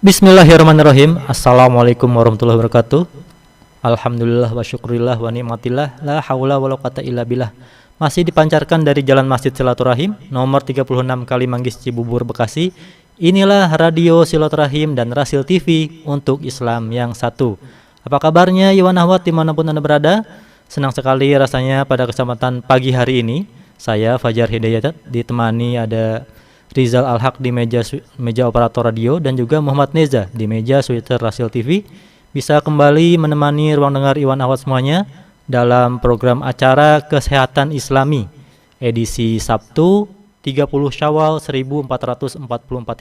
Bismillahirrahmanirrahim. Assalamualaikum warahmatullahi wabarakatuh. Alhamdulillah wa syukurillah wa ni'matillah. La haula wa la quwata illa billah. Masih dipancarkan dari Jalan Masjid Silaturahim nomor 36 Kalimanggis Cibubur Bekasi. Inilah Radio Silaturahim dan Rasil TV untuk Islam yang satu. Apa kabarnya Iwan Ahwat dimanapun Anda berada? Senang sekali rasanya pada kesempatan pagi hari ini saya Fajar Hidayat ditemani ada Rizal Al-Haq di meja operator radio dan juga Muhammad Neza di meja Twitter Rasil TV bisa kembali menemani ruang dengar Iwan Ahwat semuanya dalam program acara Kesehatan Islami edisi Sabtu 30 Syawal 1444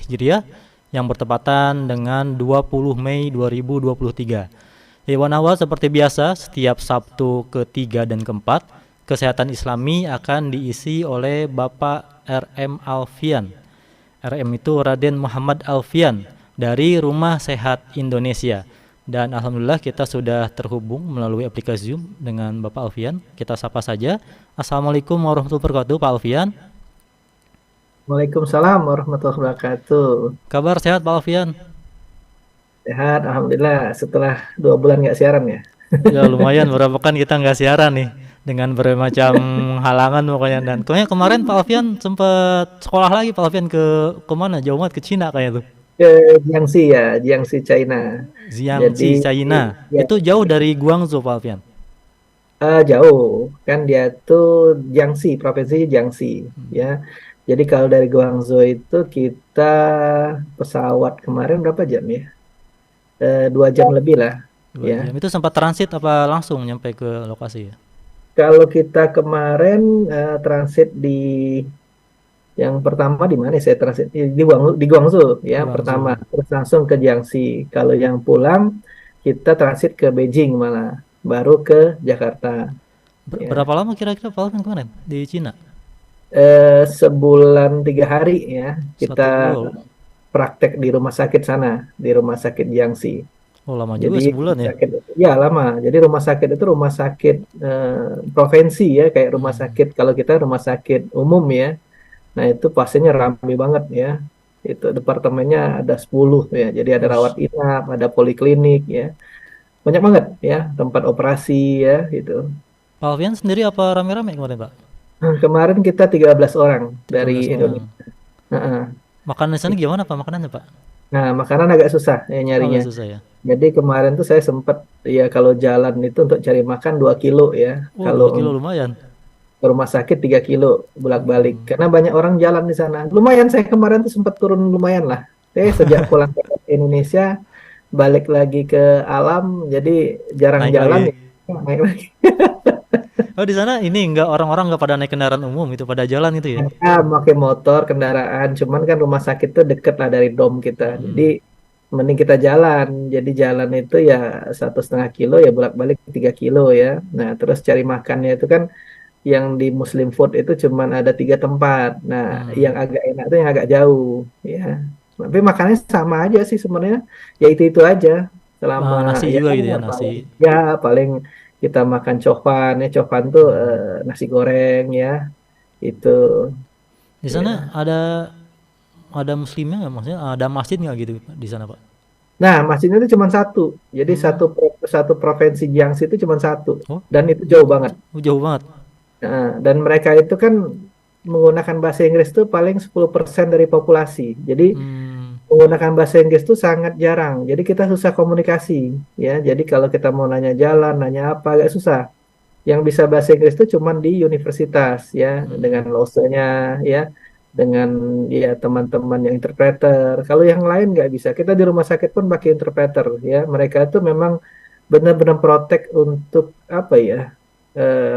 Hijriah yang bertepatan dengan 20 Mei 2023. Iwan Ahwat seperti biasa setiap Sabtu ke-3 dan ke-4 Kesehatan Islami akan diisi oleh Bapak RM Alfian. RM itu Raden Muhammad Alfian dari Rumah Sehat Indonesia. Dan alhamdulillah kita sudah terhubung melalui aplikasi Zoom dengan Bapak Alfian. Kita sapa saja. Assalamualaikum warahmatullahi wabarakatuh Pak Alfian. Waalaikumsalam warahmatullahi wabarakatuh. Kabar sehat Pak Alfian? Sehat, alhamdulillah. Setelah 2 bulan nggak siaran ya. Ya lumayan, berapa kan kita nggak siaran nih dengan berbagai macam halangan pokoknya. Dan pokoknya kemarin Pak Alfian sempat sekolah lagi Pak Alfian ke mana? Jauh banget ke Cina kayaknya tuh. Ke Jiangxi ya, Jiangxi China. Jiangxi China. Ya, Itu jauh dari Guangzhou Pak Alfian. jauh kan dia tuh Jiangxi, provinsi Jiangxi ya. Jadi kalau dari Guangzhou itu kita pesawat kemarin berapa jam ya? 2 jam lebih lah. 2 Ya. jam. Itu sempat transit apa langsung nyampe ke lokasi ya? Kalau kita kemarin transit di yang pertama di mana saya transit di Guangzhou ya Guangzhou. pertama, terus langsung ke Jiangxi. Kalau yang pulang kita transit ke Beijing malah, baru ke Jakarta. Ya. Berapa lama kira-kira Pak Alfian kemarin di Cina? Sebulan 3 hari ya kita Satu, praktek di rumah sakit sana, di rumah sakit Jiangxi. oh lama juga Jadi sebulan ya. ya lama. Jadi rumah sakit itu rumah sakit provinsi ya, kayak rumah sakit kalau kita rumah sakit umum ya. Nah itu pasiennya ramai banget ya. Itu departemennya ada 10 ya. Jadi ada rawat inap, ada poliklinik ya. Banyak banget ya tempat operasi ya gitu. Pak Alfian sendiri apa rame-rame kemarin Pak? Kemarin kita 13 orang 13 dari orang. Indonesia. Heeh. Makanan di sana gimana Pak makanannya Pak? Nah makanan agak susah ya nyarinya. Agak susah ya. Jadi kemarin tuh saya sempat ya kalau jalan itu untuk cari makan 2 kilo ya. Oh, Kalau 2 kilo lumayan. ke rumah sakit 3 kilo bolak-balik. Karena banyak orang jalan di sana. Lumayan saya kemarin tuh sempat turun lumayan lah. Sejak pulang ke Indonesia balik lagi ke alam, jadi jarang Naik jalan lagi. ya, naik lagi. Oh di sana ini orang-orang nggak pada naik kendaraan umum itu pada jalan itu ya? Ya, pakai motor, kendaraan. Cuman kan rumah sakit tuh deket lah dari dom kita. Jadi mending kita jalan. Jadi jalan itu ya 1,5 kilo ya bolak-balik 3 kilo ya. Nah terus cari makannya itu kan yang di Muslim Food itu cuman ada 3 tempat. Nah yang agak enak itu yang agak jauh ya. Tapi makannya sama aja sih sebenarnya. Ya itu aja. Selama Nasi ya, juga gitu ya nasi. ya paling kita makan copan ya, copan tuh nasi goreng ya itu. Di sana ada muslimnya nggak, maksudnya ada masjid nggak gitu di sana Pak? Nah masjidnya itu cuma satu, jadi satu provinsi Jiangxi itu cuma satu. Oh. Dan itu jauh banget. Jauh banget. Nah, dan mereka itu kan menggunakan bahasa Inggris itu paling 10% dari populasi, jadi menggunakan bahasa Inggris itu sangat jarang. Jadi kita susah komunikasi ya. Jadi kalau kita mau nanya jalan, nanya apa agak susah. Yang bisa bahasa Inggris itu cuma di universitas ya, dengan losenya ya, dengan ya teman-teman yang interpreter. Kalau yang lain nggak bisa. Kita di rumah sakit pun pakai interpreter ya. Mereka itu memang benar-benar protek untuk apa ya,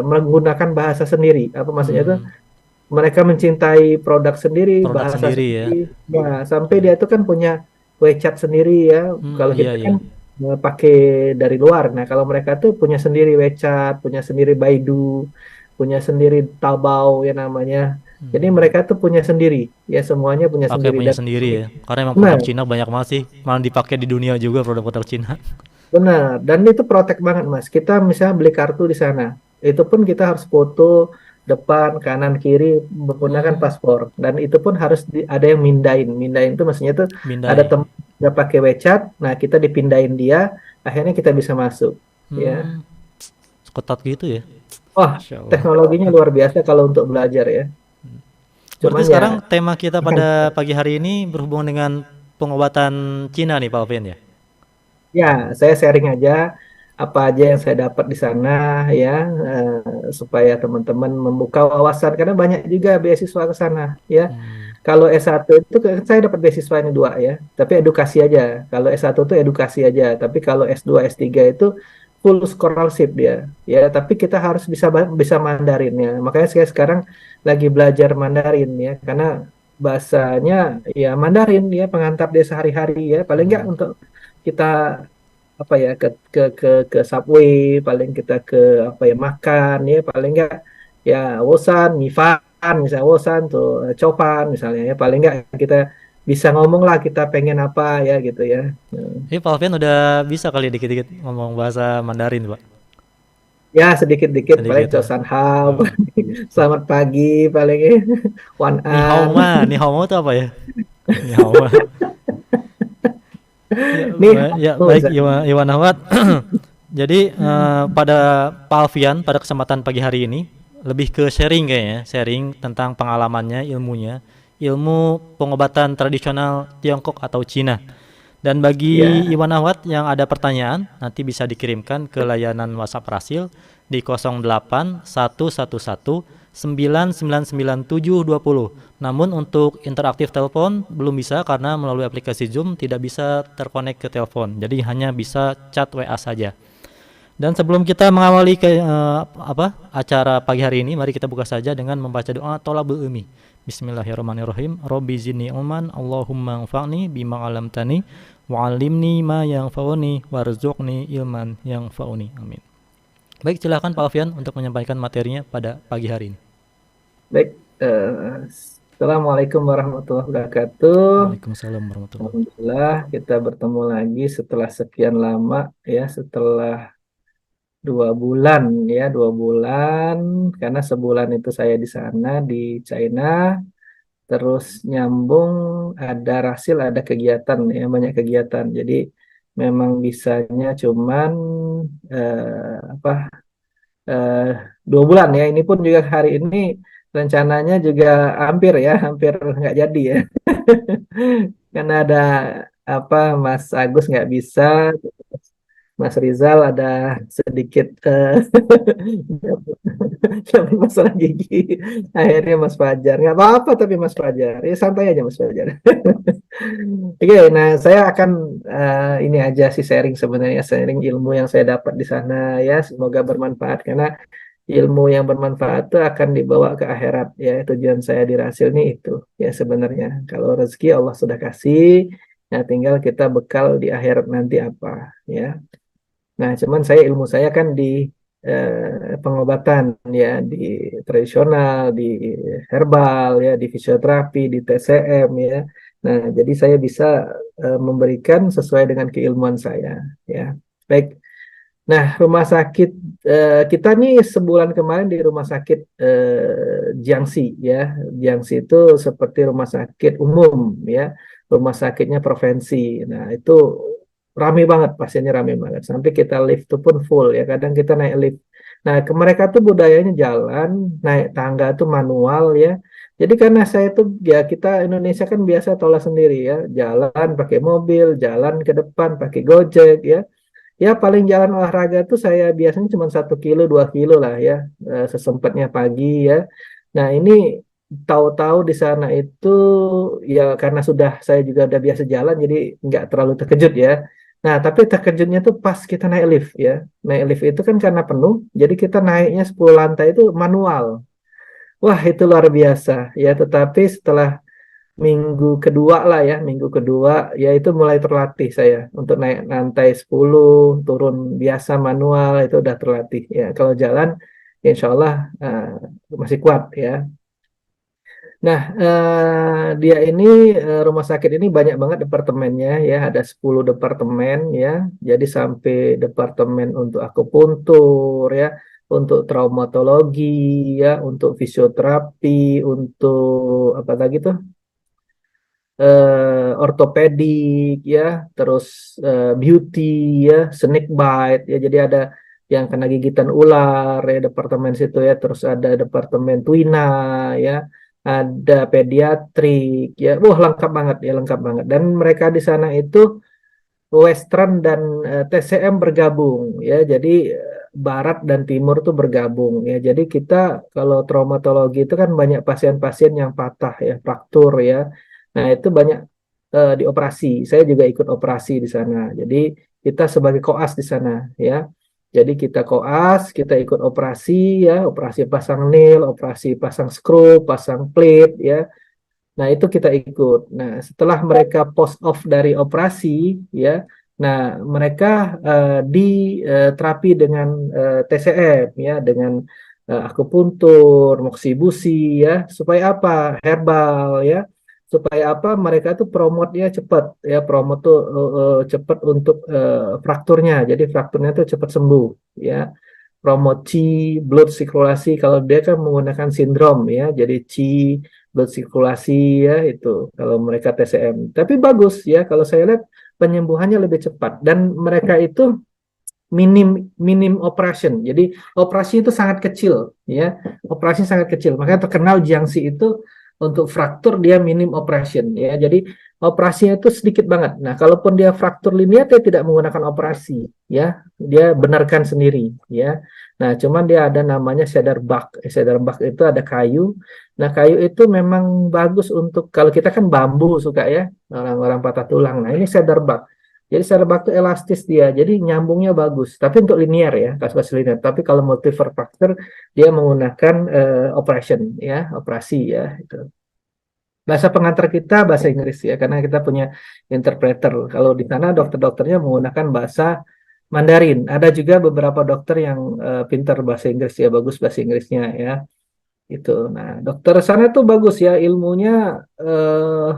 menggunakan bahasa sendiri. Apa maksudnya itu? Mereka mencintai produk sendiri, bahasa sendiri sendiri. Ya, sampai dia itu kan punya WeChat sendiri ya. Kalau kita kan pakai dari luar. Nah, kalau mereka tuh punya sendiri WeChat, punya sendiri Baidu, punya sendiri Taobao ya namanya. Jadi mereka tuh punya sendiri. Ya semuanya punya sendiri. Punya sendiri ya. Karena emang produk Cina banyak banget sih. Malah dipakai di dunia juga produk-produk Cina. Benar. Dan itu protek banget Mas. Kita misalnya beli kartu di sana. Itu pun kita harus foto depan, kanan, kiri menggunakan paspor. Dan itu pun harus ada yang mindain. Mindain itu maksudnya tuh ada nggak pakai WeChat, nah kita dipindahin dia, akhirnya kita bisa masuk, ya. Hmm, ketat gitu ya. Wah, Masya Allah. teknologinya luar biasa kalau untuk belajar ya. Berarti Cuman ya, sekarang tema kita pada pagi hari ini berhubungan dengan pengobatan Cina nih Pak Alvin ya. ya saya sharing aja apa aja yang saya dapat di sana ya, supaya teman-teman membuka wawasan karena banyak juga beasiswa ke sana ya. Hmm. Kalau S1 itu saya dapat beasiswa ini dua ya, tapi edukasi aja. Kalau S1 itu edukasi aja, tapi kalau S2 S3 itu full scholarship dia ya, tapi kita harus bisa Mandarin ya. Makanya saya sekarang lagi belajar Mandarin ya, karena bahasanya ya Mandarin ya, pengantar dia sehari-hari ya, paling nggak Hmm. untuk kita apa ya, ke subway, paling kita ke apa ya, makan ya, paling nggak ya Wosan, Mifan misalnya, Wosan tuh Copan misalnya ya, paling nggak kita bisa ngomong lah kita pengen apa ya gitu ya. Hmm. Ini Pak Alvin udah bisa kali dikit-dikit ngomong bahasa Mandarin Pak. Ya sedikit-dikit paling Sedikit ya. Chosan Hao, Oh. selamat pagi paling ya, Wan Ni hao An. ma, ni hao ma itu apa ya? Ni hao ma. Ya, Nih ya oh, baik misalnya. Iwan Ahmad. Jadi pada Pak Alfian pada kesempatan pagi hari ini lebih ke sharing kayaknya, sharing tentang pengalamannya, ilmunya, ilmu pengobatan tradisional Tiongkok atau Cina. Dan bagi Ya, Iwan Ahmad yang ada pertanyaan, nanti bisa dikirimkan ke layanan WhatsApp Rasil di 08 111 999 720. Namun untuk interaktif telepon belum bisa karena melalui aplikasi Zoom tidak bisa terkonek ke telepon. Jadi hanya bisa chat WA saja. Dan sebelum kita mengawali ke acara pagi hari ini, mari kita buka saja dengan membaca doa tolabul umi. Bismillahirrahmanirrahim. Robbi zidni ilman, Allahumma anfa'ni bima 'allamtani wa 'allimni ma yanfa'uni warzuqni ilman yanfa'uni. Amin. Baik, silakan Pak Alfian untuk menyampaikan materinya pada pagi hari ini. baik. Assalamualaikum warahmatullahi wabarakatuh. Waalaikumsalam warahmatullahi wabarakatuh. Alhamdulillah kita bertemu lagi setelah sekian lama ya, setelah 2 bulan ya, 2 bulan, karena sebulan itu saya di sana di China, terus nyambung ada Rasil, ada kegiatan ya, banyak kegiatan. Jadi memang bisanya cuman apa, eh, 2 bulan ya. Ini pun juga hari ini rencananya juga hampir ya, hampir nggak jadi ya. Karena ada apa, Mas Agus nggak bisa, Mas Rizal ada sedikit tapi masalah gigi. Akhirnya Mas Fajar nggak apa-apa, tapi Mas Fajar ya santai aja Mas Fajar. Oke, nah saya akan ini aja sih, sharing sebenarnya, sharing ilmu yang saya dapat di sana ya. Semoga bermanfaat karena ilmu yang bermanfaat itu akan dibawa ke akhirat ya. Tujuan saya di Rasil nih itu ya sebenarnya. Kalau rezeki Allah sudah kasih, nah tinggal kita bekal di akhirat nanti apa ya. Nah, cuman saya ilmu saya kan di pengobatan ya, di tradisional, di herbal ya, di fisioterapi, di TCM ya. Nah, jadi saya bisa memberikan sesuai dengan keilmuan saya ya. Baik. Nah, rumah sakit kita nih sebulan kemarin di rumah sakit Jiangxi ya. Jiangxi itu seperti rumah sakit umum ya, rumah sakitnya provinsi. Nah, itu rame banget, pasiennya rame banget. Sampai kita lift tuh pun full ya. Kadang kita naik lift. Nah, ke mereka tuh budayanya jalan, naik tangga tuh manual ya. Jadi karena saya tuh ya, kita Indonesia kan biasa tolak sendiri ya, jalan pakai mobil, jalan ke depan pakai Gojek ya. Ya paling jalan olahraga tuh saya biasanya cuma 1 kilo 2 kilo lah ya, sesempatnya pagi ya. Nah ini tahu-tahu di sana itu ya, karena sudah saya juga udah biasa jalan jadi nggak terlalu terkejut ya. Nah tapi terkejutnya tuh pas kita naik lift ya. Naik lift itu kan karena penuh, jadi kita naiknya 10 lantai itu manual. Wah itu luar biasa ya. Tetapi setelah minggu kedua lah ya, minggu kedua ya itu mulai terlatih saya untuk naik lantai 10, turun biasa manual itu udah terlatih ya. Kalau jalan ya insya Allah masih kuat ya. Nah, dia ini rumah sakit ini banyak banget departemennya ya, ada 10 departemen ya. Jadi sampai departemen untuk akupuntur ya, untuk traumatologi ya, untuk fisioterapi, untuk apa lagi tuh? ortopedik ya, terus beauty ya, snake bite ya. Jadi ada yang kena gigitan ular ya departemen situ ya, terus ada departemen tuina ya, ada pediatrik ya. Wah, lengkap banget ya, lengkap banget. Dan mereka di sana itu Western dan TCM bergabung ya. Jadi Barat dan Timur tuh bergabung ya. Jadi kita kalau traumatologi itu kan banyak pasien-pasien yang patah ya, fraktur ya. Nah, itu banyak dioperasi. Saya juga ikut operasi di sana. Jadi kita sebagai koas di sana ya. Jadi kita koas, kita ikut operasi ya, operasi pasang nail, operasi pasang screw, pasang plate ya. Nah, itu kita ikut. Nah, setelah mereka post off dari operasi, ya, nah mereka di terapi dengan TCM, ya, dengan akupuntur, moksibusi, ya, supaya apa? Herbal, ya, supaya apa? Mereka tuh promote-nya cepat, ya, promote tuh cepat untuk frakturnya. Jadi frakturnya tuh cepat sembuh, ya. Promosi blood sirkulasi kalau dia kan menggunakan sindrom ya, jadi blood sirkulasi ya itu kalau mereka TCM. Tapi bagus ya kalau saya lihat penyembuhannya lebih cepat dan mereka itu minim minim operation. Jadi operasi itu sangat kecil ya. Operasi sangat kecil. Makanya terkenal Jiangxi itu untuk fraktur dia minim operation ya. Jadi operasinya itu sedikit banget. Nah, kalaupun dia fraktur linear dia tidak menggunakan operasi ya. Dia benarkan sendiri ya. Nah, cuman dia ada namanya cedar bug. Cedar bug itu ada kayu. Nah, kayu itu memang bagus untuk kalau kita kan bambu suka ya, orang-orang patah tulang. Nah, ini cedar bug. Jadi secara baktu elastis dia, jadi nyambungnya bagus. Tapi untuk linear ya, kasus-kasus linear. Tapi kalau multifracture dia menggunakan operation ya, operasi ya. Itu. Bahasa pengantar kita bahasa Inggris ya, karena kita punya interpreter. Kalau di sana dokter-dokternya menggunakan bahasa Mandarin. Ada juga beberapa dokter yang pintar bahasa Inggris ya, bagus bahasa Inggrisnya ya. Itu. Nah, dokter sana tuh bagus ya, ilmunya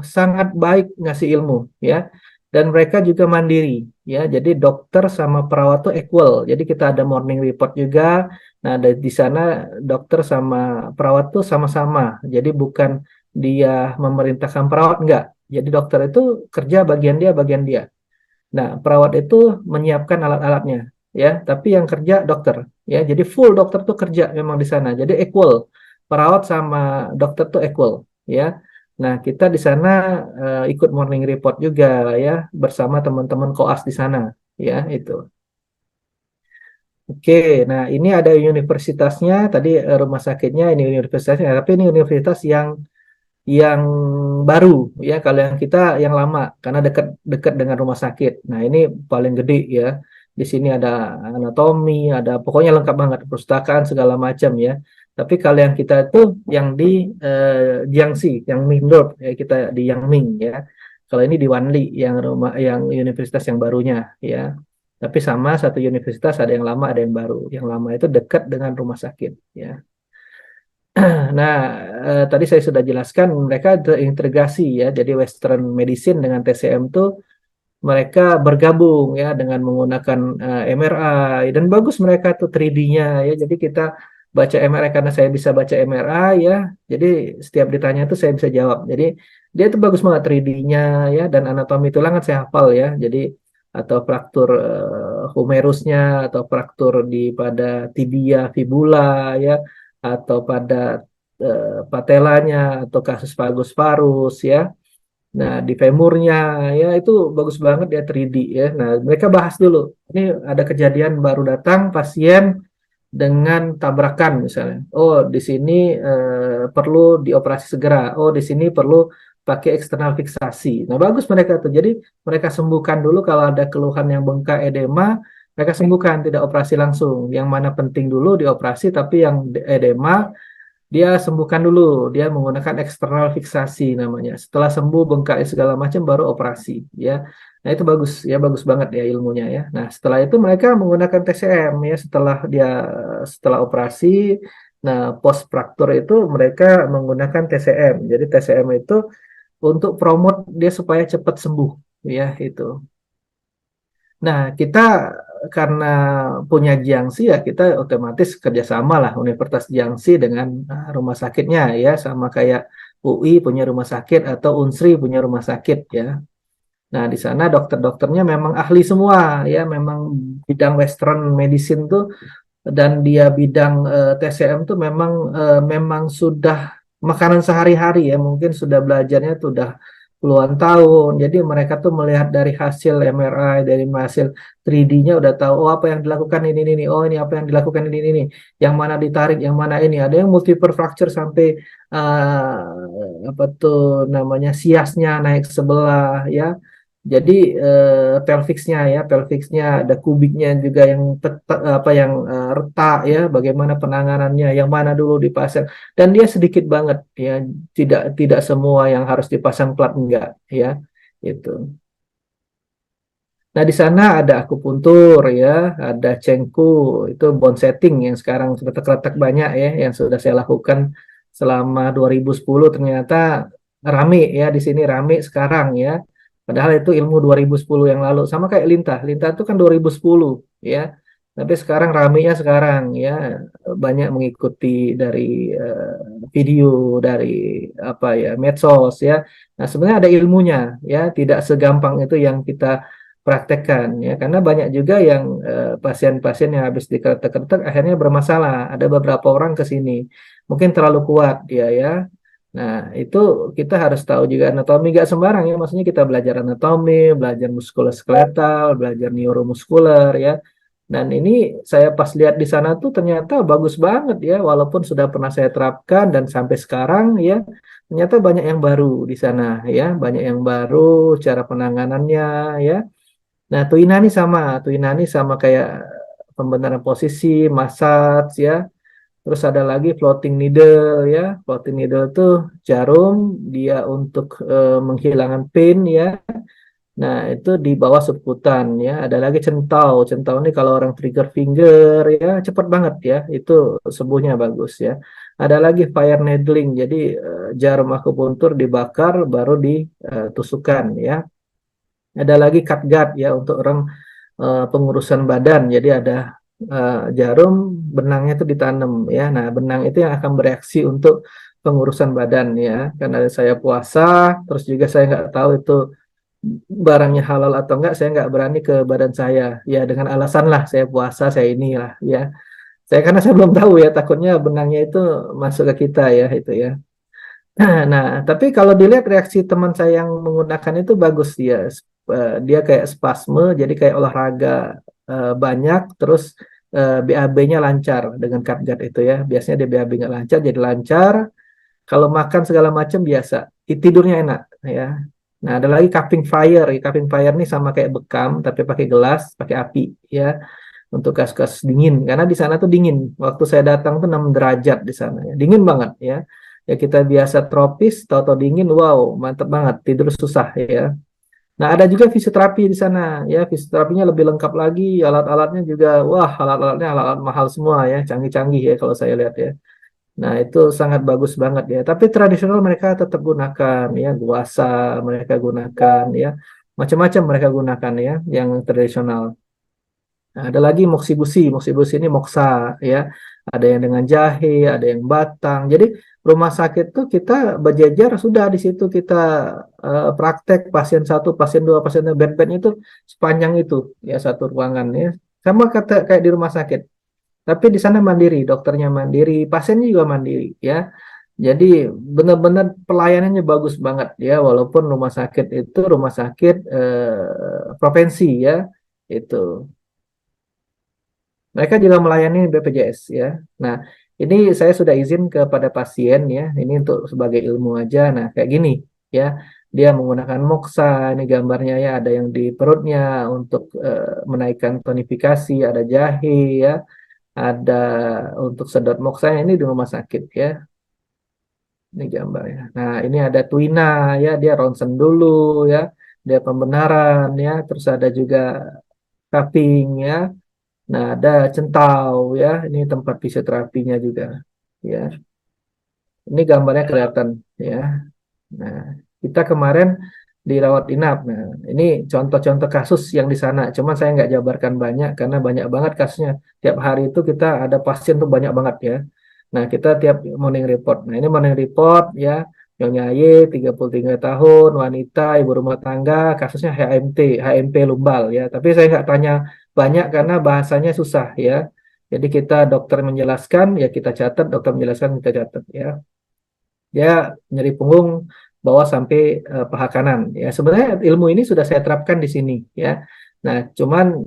sangat baik ngasih ilmu ya. Dan mereka juga mandiri ya. Jadi dokter sama perawat tuh equal. Jadi kita ada morning report juga. Nah, di sana dokter sama perawat tuh sama-sama. Jadi bukan dia memerintahkan perawat enggak. Jadi dokter itu kerja bagian dia. Nah, perawat itu menyiapkan alat-alatnya ya, tapi yang kerja dokter ya. Jadi full dokter tuh kerja memang di sana. Jadi equal. Perawat sama dokter tuh equal ya. Nah, kita di sana ikut morning report juga ya bersama teman-teman koas di sana ya itu. Oke, nah ini ada universitasnya, tadi rumah sakitnya ini universitasnya, tapi ini universitas yang baru ya, kalau yang kita yang lama karena dekat dengan rumah sakit. Nah, ini paling gede ya. Di sini ada anatomi, ada pokoknya lengkap banget, perpustakaan segala macam ya. Tapi kalau yang kita itu yang di Jiangxi, yang Mindorp ya, kita di Yangming ya. Kalau ini di Wanli yang rumah yang universitas yang barunya ya. Tapi sama satu universitas ada yang lama ada yang baru. Yang lama itu dekat dengan rumah sakit ya. Nah, tadi saya sudah jelaskan mereka terintegrasi ya. Jadi Western Medicine dengan TCM tuh mereka bergabung ya dengan menggunakan MRI dan bagus mereka tuh 3D-nya ya. Jadi kita baca MRI karena saya bisa baca MRI ya. Jadi setiap ditanya tuh saya bisa jawab. Jadi dia tuh bagus banget 3D-nya ya dan anatomi tulang kan saya hafal ya. Jadi atau fraktur humerusnya atau fraktur di pada tibia fibula ya atau pada patelanya atau kasus vagus varus ya. Nah, di femurnya ya itu bagus banget ya 3D ya. Nah, mereka bahas dulu. Ini ada kejadian baru datang pasien dengan tabrakan misalnya. Oh, di sini perlu dioperasi segera. Oh, di sini perlu pakai eksternal fiksasi. Nah, bagus mereka tuh. Jadi mereka sembuhkan dulu kalau ada keluhan yang bengkak edema, mereka sembuhkan tidak operasi langsung. Yang mana penting dulu dioperasi, tapi yang edema dia sembuhkan dulu, dia menggunakan eksternal fiksasi namanya. Setelah sembuh bengkak segala macam baru operasi, ya. Nah itu bagus, ya bagus banget ya ilmunya ya. Nah setelah itu mereka menggunakan TCM ya setelah operasi. Nah post fraktur itu mereka menggunakan TCM. Jadi TCM itu untuk promote dia supaya cepat sembuh, ya itu. Nah, kita karena punya Jiangxi ya kita otomatis kerjasama lah Universitas Jiangxi dengan rumah sakitnya ya sama kayak UI punya rumah sakit atau Unsri punya rumah sakit ya. Nah, di sana dokter-dokternya memang ahli semua ya, memang bidang Western medicine tuh dan dia bidang TCM tuh memang sudah makanan sehari-hari ya, mungkin sudah belajarnya tuh udah puluhan tahun. Jadi mereka tuh melihat dari hasil MRI, dari hasil 3D-nya udah tahu oh apa yang dilakukan ini, oh ini apa yang dilakukan ini, yang mana ditarik, yang mana ini. Ada yang multiple fracture sampai apa tuh namanya siasnya naik sebelah ya. Jadi pelviksnya ada kubiknya juga yang apa yang retak ya, bagaimana penanganannya, yang mana dulu dipasang, dan dia sedikit banget ya, tidak tidak semua yang harus dipasang plat enggak ya, itu. Nah, di sana ada akupuntur ya, ada cengku, itu bone setting yang sekarang sudah terletak banyak ya, yang sudah saya lakukan selama 2010 ternyata rame ya di sini rame sekarang ya. Padahal itu ilmu 2010 yang lalu sama kayak lintah. Lintah itu kan 2010 ya. Tapi sekarang ramenya sekarang ya, banyak mengikuti dari video dari apa ya medsos ya. Nah, sebenarnya ada ilmunya ya, tidak segampang itu yang kita praktekkan ya, karena banyak juga yang pasien-pasien yang habis diketek-ketek akhirnya bermasalah. Ada beberapa orang ke sini mungkin terlalu kuat dia ya. Nah, itu kita harus tahu juga anatomi, gak sembarang ya, maksudnya kita belajar anatomi, belajar muskuloskeletal, belajar neuromuskuler ya. Dan ini saya pas lihat di sana tuh ternyata bagus banget ya, walaupun sudah pernah saya terapkan dan sampai sekarang ya, ternyata banyak yang baru di sana ya, banyak yang baru cara penanganannya ya. Nah, Tuinani sama kayak pembenaran posisi, massage ya. Terus ada lagi floating needle ya. Floating needle itu jarum dia untuk menghilangkan pain ya. Nah, itu di bawah subkutan ya. Ada lagi centau. Centau ini kalau orang trigger finger ya, cepat banget ya. Itu sembuhnya bagus ya. Ada lagi fire needling. Jadi jarum akupuntur dibakar baru ditusukkan ya. Ada lagi catgut ya untuk orang pengurusan badan. Jadi ada jarum, benangnya itu ditanam ya. Nah, benang itu yang akan bereaksi untuk pengurusan badan ya. Karena saya puasa, terus juga saya nggak tahu itu barangnya halal atau enggak, saya nggak berani ke badan saya. Ya dengan alasan lah saya puasa, saya inilah ya. Saya karena saya belum tahu ya, takutnya benangnya itu masuk ke kita ya itu ya. Nah, tapi kalau dilihat reaksi teman saya yang menggunakan itu bagus dia. Dia kayak spasme, jadi kayak olahraga banyak, terus BAB-nya lancar dengan CapGuard itu ya. Biasanya dia BAB nggak lancar, jadi lancar. Kalau makan segala macam biasa. Tidurnya enak ya. Nah, ada lagi cupping fire. Cupping fire ini sama kayak bekam, tapi pakai gelas, pakai api ya. Untuk kasus-kasus dingin, karena di sana tuh dingin. Waktu saya datang tuh 6 derajat di sana ya. Dingin banget ya. Ya kita biasa tropis, tahu-tahu dingin, wow, mantep banget, tidur susah ya. Nah, ada juga fisioterapi di sana ya, fisioterapinya lebih lengkap lagi, alat-alatnya juga, wah, alat-alatnya alat-alat mahal semua ya, canggih-canggih ya kalau saya lihat ya. Nah, itu sangat bagus banget ya. Tapi tradisional mereka tetap gunakan ya, guasa mereka gunakan ya, macam-macam mereka gunakan ya, yang tradisional. Nah, ada lagi moksibusi, moksibusi ini moksa ya. Ada yang dengan jahe, ada yang batang. Jadi rumah sakit tuh kita berjejer sudah di situ kita praktek pasien satu, pasien dua, pasien tiga, bed-bednya itu sepanjang itu ya satu ruangan ya. Sama kata kayak di rumah sakit. Tapi di sana mandiri, dokternya mandiri, pasiennya juga mandiri ya. Jadi benar-benar pelayanannya bagus banget ya, walaupun rumah sakit itu rumah sakit provinsi ya itu. Mereka juga melayani BPJS ya. Nah, ini saya sudah izin kepada pasien ya. Ini untuk sebagai ilmu aja. Nah, kayak gini ya. Dia menggunakan moksa. Ini gambarnya ya. Ada yang di perutnya untuk menaikkan tonifikasi. Ada jahe ya. Ada untuk sedot moksa. Ini di rumah sakit ya. Ini gambarnya. Nah, ini ada tuina ya. Dia ronsen dulu ya. Dia pembenaran ya. Terus ada juga cupping ya. Nah, ada centau ya, ini tempat fisioterapinya juga ya. Ini gambarnya kelihatan ya. Nah, kita kemarin dirawat inap. Nah, ini contoh-contoh kasus yang di sana. Cuman saya nggak jabarkan banyak karena banyak banget kasusnya. Tiap hari itu kita ada pasien tuh banyak banget ya. Nah, kita tiap morning report. Nah, ini morning report ya. Nyonya Y, 33 tahun, wanita, ibu rumah tangga, kasusnya HMP lumbal ya. Tapi saya nggak tanya banyak karena bahasanya susah ya. Jadi kita dokter menjelaskan, ya kita catat, dokter menjelaskan, kita catat ya. Dia nyeri punggung bawah sampai paha kanan ya. Sebenarnya ilmu ini sudah saya terapkan di sini ya. Nah, cuman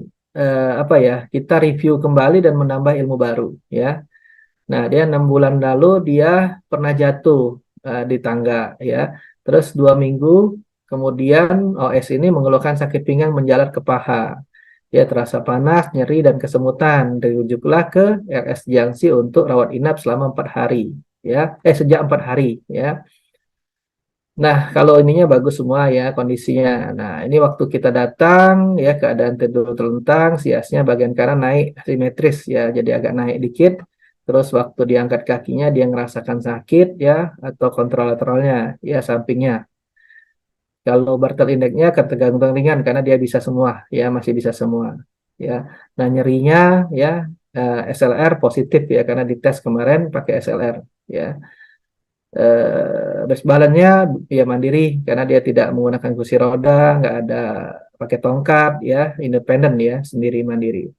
apa ya, kita review kembali dan menambah ilmu baru ya. Nah, dia 6 bulan lalu dia pernah jatuh di tangga ya. Terus 2 minggu kemudian OS ini mengeluhkan sakit pinggang menjalar ke paha. Ya, terasa panas, nyeri, dan kesemutan. Dirujuklah ke RS Jiangxi untuk rawat inap selama 4 hari. Ya, sejak 4 hari. Ya, nah kalau ininya bagus semua ya kondisinya. Nah, ini waktu kita datang ya keadaan tidur terlentang, siasnya bagian kanan naik simetris ya, jadi agak naik dikit. Terus waktu diangkat kakinya dia ngerasakan sakit ya atau kontralateralnya ya sampingnya. Kalau Bartel indexnya ketergantungan ringan karena dia bisa semua ya masih bisa semua ya. Nah nyerinya ya SLR positif ya karena dites kemarin pakai SLR ya. Base balance-nya ya mandiri karena dia tidak menggunakan kursi roda, nggak ada pakai tongkat ya, independen ya, sendiri mandiri.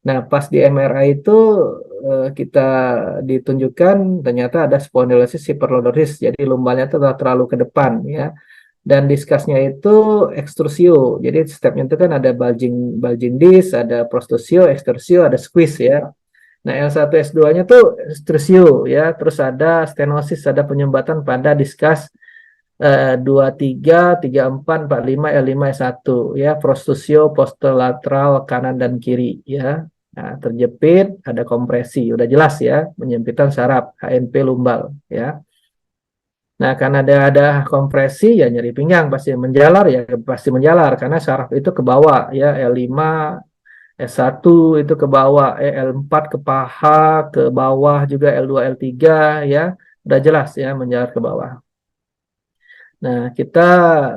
Nah, pas di MRI itu kita ditunjukkan ternyata ada spondylosis hyperlordosis, jadi lumbalnya itu terlalu ke depan ya. Dan diskasnya itu extrusio. Jadi stepnya itu kan ada bulging bulging disc, ada prostusio, extrusio, ada squeeze ya. Nah, L1 S2-nya tuh strusio ya, terus ada stenosis, ada penyumbatan pada diskus 23, 34, 45, L5, S1 ya, prostusio posterolateral kanan dan kiri ya. Nah, terjepit, ada kompresi, udah jelas ya, penyempitan saraf, HNP lumbal ya. Nah, karena ada kompresi ya nyeri pinggang pasti menjalar ya pasti menjalar karena saraf itu ke bawah ya L5 S1 itu ke bawah, L4 ke paha, ke bawah juga L2 L3 ya. Udah jelas ya menjalar ke bawah. Nah, kita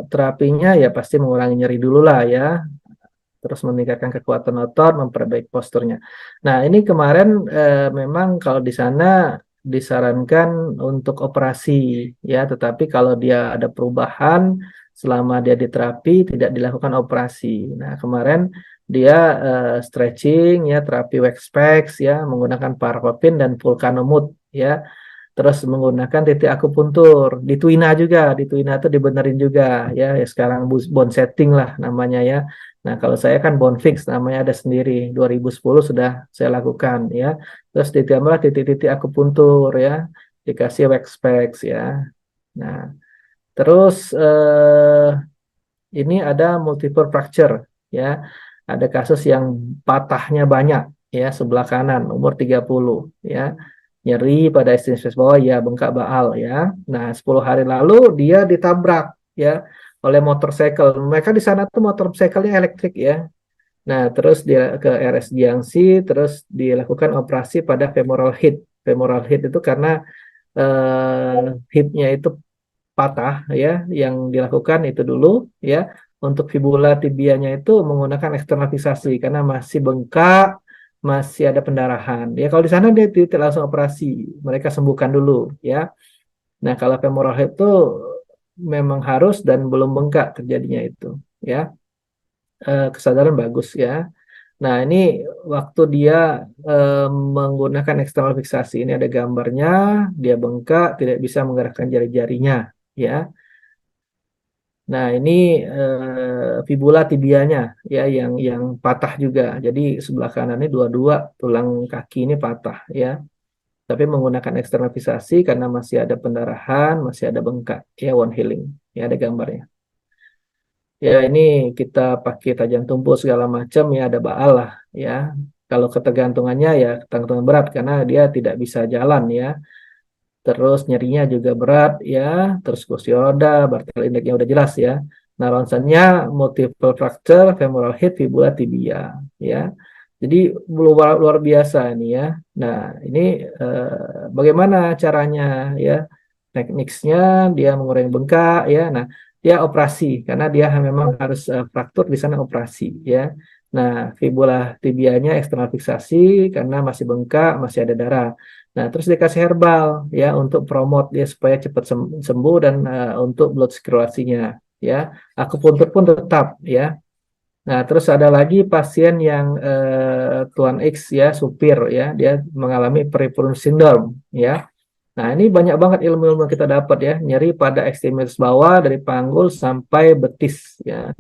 terapinya ya pasti mengurangi nyeri dulu lah ya. Terus meningkatkan kekuatan otot, memperbaiki posturnya. Nah, ini kemarin memang kalau di sana disarankan untuk operasi ya, tetapi kalau dia ada perubahan selama dia di terapi tidak dilakukan operasi. Nah, kemarin dia stretching ya, terapi wax packs ya, menggunakan parafin dan vulcanomud ya. Terus menggunakan titik akupuntur di Twina juga, di Twina itu dibenerin juga ya, ya sekarang bone setting lah namanya ya. Nah, kalau saya kan bone fix namanya ada sendiri. 2010 sudah saya lakukan ya. Terus ditambah titik-titik akupuntur ya, dikasih wax packs ya. Nah, terus ini ada multiple fracture ya. Ada kasus yang patahnya banyak ya sebelah kanan umur 30 ya. Nyeri pada ekstremis bawah ya bengkak baal ya. Nah, 10 hari lalu dia ditabrak ya oleh motorcycle. Mereka di sana tuh motorcycle-nya elektrik ya. Nah, terus dia ke RS Jiangxi, terus dilakukan operasi pada femoral hip. Femoral hip itu karena hipnya itu patah ya, yang dilakukan itu dulu ya. Untuk fibula tibianya itu menggunakan eksternalisasi karena masih bengkak, masih ada pendarahan. Ya kalau di sana dia tidak langsung operasi, mereka sembuhkan dulu ya. Nah kalau femoral head itu memang harus dan belum bengkak terjadinya itu ya. Kesadaran bagus ya. Nah ini waktu dia menggunakan eksternal fiksasi ini ada gambarnya, dia bengkak, tidak bisa menggerakkan jari-jarinya ya. Nah, ini fibula tibianya ya yang patah juga. Jadi sebelah kanan ini dua-dua tulang kaki ini patah ya. Tapi menggunakan eksternalisasi karena masih ada pendarahan, masih ada bengkak ya wound healing. Ya ada gambarnya. Ya ini kita pakai tajam tumpul segala macam ya ada baal lah ya. Kalau ketergantungannya ya ketergantungan berat karena dia tidak bisa jalan ya. Terus nyerinya juga berat ya, terus kursi roda, Bartel indexnya udah jelas ya. Nah, ronsennya multiple fracture, femoral head, fibula tibia ya. Jadi luar biasa ini ya. Nah, ini bagaimana caranya ya? Tekniknya dia mengurangi bengkak ya. Nah, dia operasi karena dia memang harus fraktur di sana operasi ya. Nah, fibula tibianya eksternal fiksasi karena masih bengkak, masih ada darah. Nah, terus dikasih herbal ya untuk promote dia supaya cepat sembuh dan untuk blood sirkulasinya ya. Akupuntur pun tetap ya. Nah, terus ada lagi pasien yang Tuan X ya, supir ya, dia mengalami peripheral syndrome ya. Nah, ini banyak banget ilmu-ilmu yang kita dapat ya, nyeri pada ekstremitas bawah dari panggul sampai betis ya.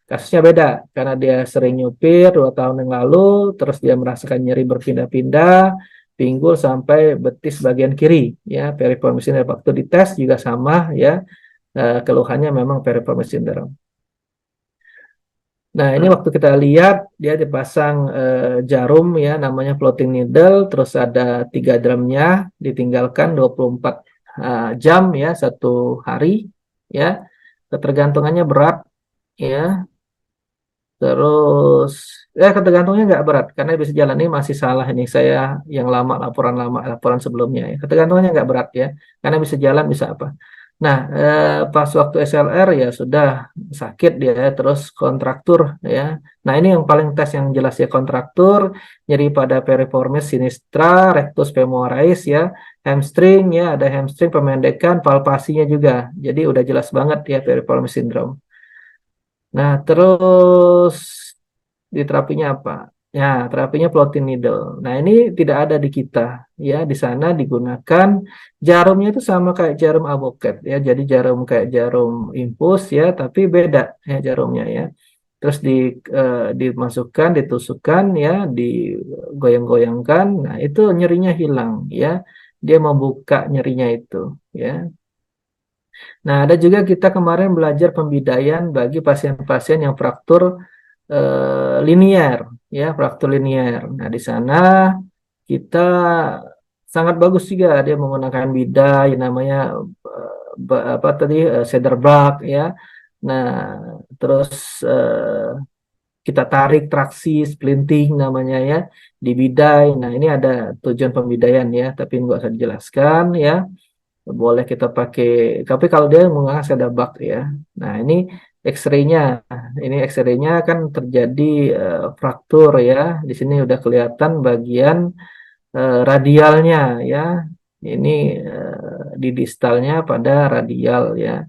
Kasusnya beda karena dia sering nyupir 2 tahun yang lalu, terus dia merasakan nyeri berpindah-pindah, pinggul sampai betis bagian kiri ya, piriformis syndrome. Waktu dites juga sama ya, keluhannya memang piriformis syndrome. Nah, ini waktu kita lihat dia dipasang jarum ya, namanya floating needle, terus ada 3 drumnya, ditinggalkan 24 jam ya, 1 hari ya. Ketergantungannya berat ya. Terus ya ketergantungnya nggak berat karena bisa jalan, ini masih salah ini saya yang lama, laporan sebelumnya ya. Ketergantungannya nggak berat ya karena bisa jalan, bisa apa. Nah, pas waktu SLR ya sudah sakit dia terus kontraktur ya. Nah, ini yang paling tes yang jelas ya, kontraktur, nyeri pada piriformis sinistra, rectus femoris ya, hamstring ya, ada hamstring pemendekan, palpasinya juga. Jadi udah jelas banget ya piriformis syndrome. Nah, terus di terapinya apa? Ya, terapinya floating needle. Nah, ini tidak ada di kita. Ya, di sana digunakan jarumnya itu sama kayak jarum avokat ya. Jadi jarum kayak jarum infus ya, tapi beda ya jarumnya ya. Terus dimasukkan, ditusukkan ya, digoyang-goyangkan. Nah, itu nyerinya hilang ya. Dia membuka nyerinya itu ya. Nah, ada juga kita kemarin belajar pembidaian bagi pasien-pasien yang fraktur linier, ya, fraktur linier. Nah, di sana kita sangat bagus juga dia menggunakan bidai namanya apa tadi cedar bug ya. Nah, terus kita tarik traksi splinting namanya ya di bidai. Nah, ini ada tujuan pembidaian ya, tapi nggak usah dijelaskan ya. Boleh kita pakai, tapi kalau dia menggunakan sedabak ya. Nah, X-ray-nya. Ini X-ray-nya kan terjadi fraktur ya. Di sini udah kelihatan bagian radialnya ya. Ini di distalnya pada radial ya.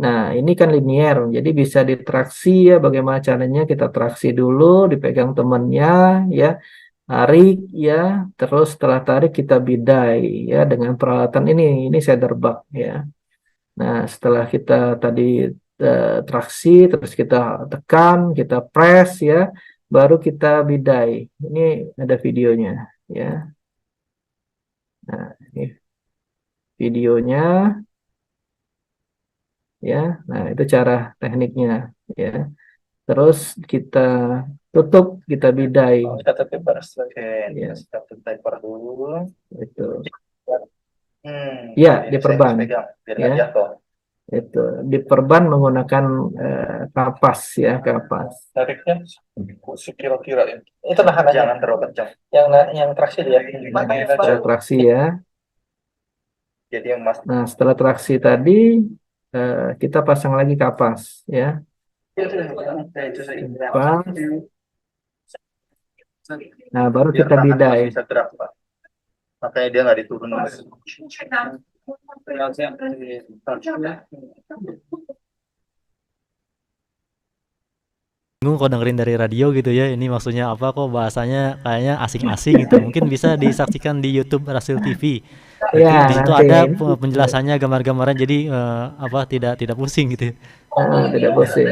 Nah, ini kan linier, jadi bisa ditraksi ya. Bagaimana caranya? Kita traksi dulu, dipegang temannya ya, tarik ya, terus setelah tarik kita bidai ya dengan peralatan ini cedar bug ya. Nah, setelah kita tadi traksi, terus kita tekan, kita press ya, baru kita bidai. Ini ada videonya ya. Nah, ini videonya ya. Nah, itu cara tekniknya ya. Terus kita tutup, kita bidai. Kita paper sebagai Ya, kartu paper dulu. itu. Ya, diperban. Pegang, biar Ya. nggak jatuh. Itu diperban menggunakan kapas ya, kapas. Tariknya sekira-kira ya. Itu nahan aja. Jangan terlalu kencang. Yang traksi dia. Setelah traksi ya. Jadi yang mas. Nah, setelah traksi tadi kita pasang lagi kapas ya. Kapas. Nah, baru kita bidai. Bisa gerak, Pak. Makanya dia nggak diturun. Bingung kok dengerin dari radio gitu ya, ini maksudnya apa, kok bahasanya kayaknya asing-asing gitu. Mungkin bisa disaksikan di YouTube Rasil TV. Ya, Di situ nanti. ada penjelasannya, gambar-gambaran, jadi apa tidak pusing gitu. Tidak pusing.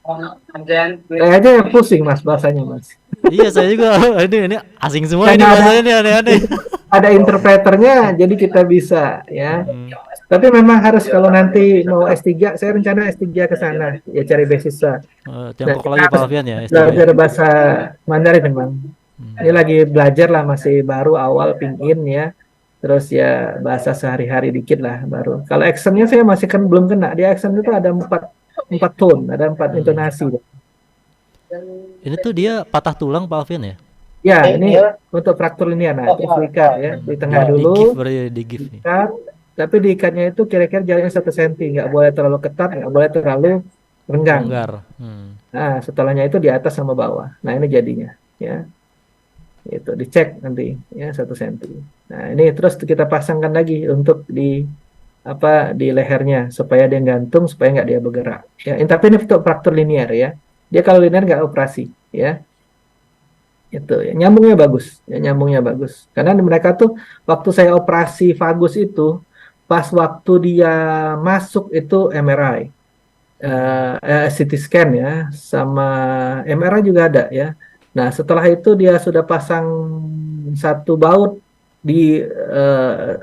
Aja yang pusing Mas bahasanya Mas. Iya, saya juga ini asing semua Karena ini bahasanya ini aneh-aneh. Ada interpreternya, jadi kita bisa ya. Tapi memang harus kalau nanti mau S3, saya rencana S3 ke sana ya, cari beasiswa. Tiongkok lagi Pak Alfian ya, S3. Belajar bahasa Mandarin memang. Ini lagi belajar lah, masih baru awal pingin ya. Terus ya bahasa sehari-hari dikit lah baru. Kalau accentnya saya masih kan belum kena. Di accent itu ada empat tone, ada 4 intonasi. Ini tuh dia patah tulang Pak Alfian ya? Ya, ini untuk fraktur linear. Nah, itu diikat ya, di tengah dulu. Di gift Ikat, tapi diikatnya itu kira-kira jaraknya 1 cm, nggak boleh terlalu ketat, nggak boleh terlalu renggang. Longgar. Nah, setelahnya itu di atas sama bawah. Nah, ini jadinya, ya. Itu dicek nanti, ya 1 senti. Nah, ini terus kita pasangkan lagi untuk di apa di lehernya supaya dia gantung supaya nggak dia bergerak. Ya, tapi ini untuk fraktur linear ya. Dia kalau linear nggak operasi, ya. Itu ya, nyambungnya bagus, ya nyambungnya bagus. Karena mereka tuh waktu saya operasi vagus itu pas waktu dia masuk itu MRI, CT scan ya, sama MRI juga ada ya. Nah setelah itu dia sudah pasang satu baut di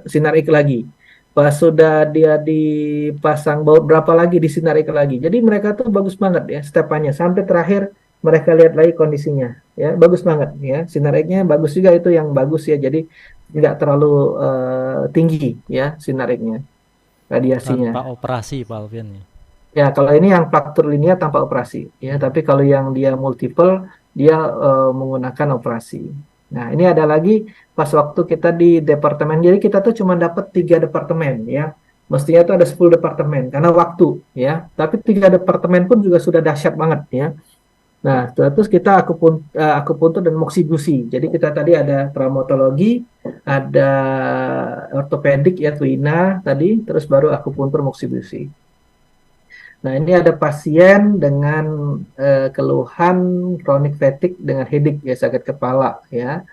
sinar ik lagi. Pas sudah dia dipasang baut berapa lagi di sinar ik lagi. Jadi mereka tuh bagus banget ya stepannya sampai terakhir mereka lihat lagi kondisinya ya bagus banget ya sinar ik-nya bagus juga itu yang bagus ya jadi nggak terlalu tinggi ya sinar ik-nya radiasinya. Tanpa operasi Pak Alfian ya. Ya, kalau ini yang fraktur linear tanpa operasi, ya. Tapi kalau yang dia multiple, dia menggunakan operasi. Nah, ini ada lagi pas waktu kita di departemen. Jadi kita tuh cuma dapat 3 departemen, ya. Mestinya itu ada 10 departemen karena waktu, ya. Tapi 3 departemen pun juga sudah dahsyat banget, ya. Nah, terus kita akupuntur dan moksibusi. Jadi kita tadi ada traumatologi, ada ortopedik ya, Twina tadi, terus baru akupuntur moksibusi. Nah, ini ada pasien dengan keluhan chronic fatigue dengan headache ya sakit kepala ya.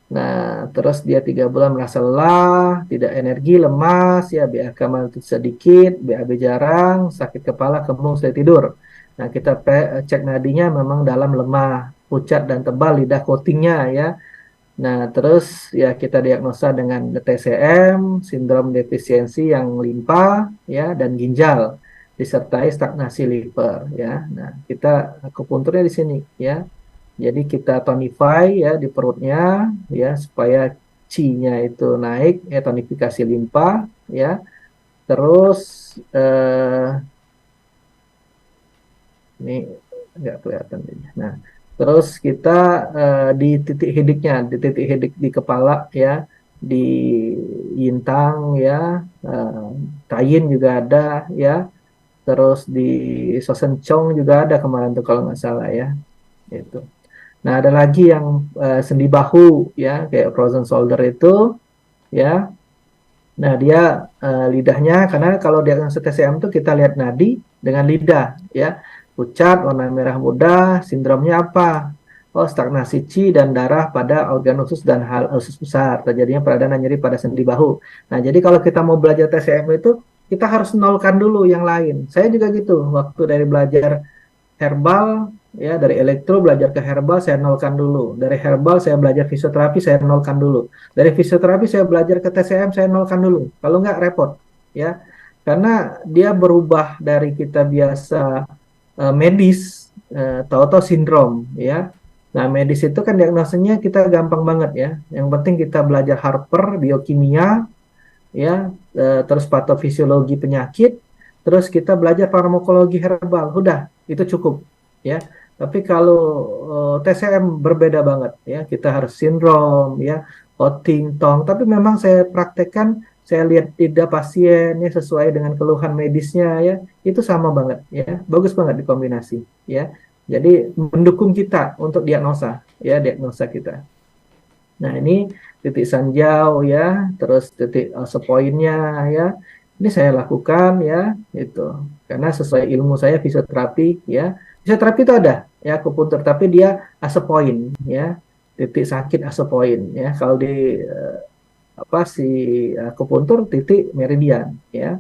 Nah, terus dia 3 bulan merasa lelah, tidak energi, lemas ya, BAK maltut sedikit, BAB jarang, sakit kepala, kemung, sulit tidur. Nah, kita cek nadinya memang dalam lemah, pucat dan tebal lidah coatingnya ya. Nah, terus ya kita diagnosa dengan TCM, sindrom defisiensi yang limpa ya dan ginjal disertai stagnasi liver ya. Nah, kita akupunturnya di sini ya. Jadi kita tonify ya di perutnya ya supaya qi-nya itu naik ya tonifikasi limpa ya. Terus ini nggak kelihatan ini. Nah, terus kita di titik hidiknya, di titik hidik di kepala ya, di yintang ya, tayin juga ada ya. Terus di Sosencong juga ada kemarin tuh kalau nggak salah ya itu. Nah ada lagi yang sendi bahu ya kayak frozen shoulder itu ya. Nah dia lidahnya karena kalau diagnosis TCM itu kita lihat nadi dengan lidah ya pucat warna merah muda sindromnya apa? Oh stagnasi qi dan darah pada organ usus dan hal usus besar terjadinya peradangan nyeri pada sendi bahu. Nah jadi kalau kita mau belajar TCM itu kita harus nolkan dulu yang lain. Saya juga gitu, waktu dari belajar herbal, ya dari elektro belajar ke herbal, saya nolkan dulu. Dari herbal saya belajar fisioterapi, saya nolkan dulu. Dari fisioterapi saya belajar ke TCM, saya nolkan dulu. Kalau nggak repot, ya. Karena dia berubah dari kita biasa medis, tahu-tahu sindrom, ya. Nah, medis itu kan diagnosanya kita gampang banget ya. Yang penting kita belajar Harper, biokimia, ya terus patofisiologi penyakit terus kita belajar farmakologi herbal udah itu cukup ya tapi kalau TCM berbeda banget ya kita harus sindrom ya Otting Tong tapi memang saya praktekkan saya lihat lidah pasien ya sesuai dengan keluhan medisnya ya itu sama banget ya bagus banget dikombinasi ya jadi mendukung kita untuk diagnosa ya diagnosa kita. Nah ini titik sanjau ya, terus titik sepoinnya ya. Ini saya lakukan ya, itu karena sesuai ilmu saya fisioterapi ya. Fisioterapi itu ada ya akupuntur, tapi dia asepoin ya, titik sakit asepoin ya. Kalau di si akupuntur titik meridian ya.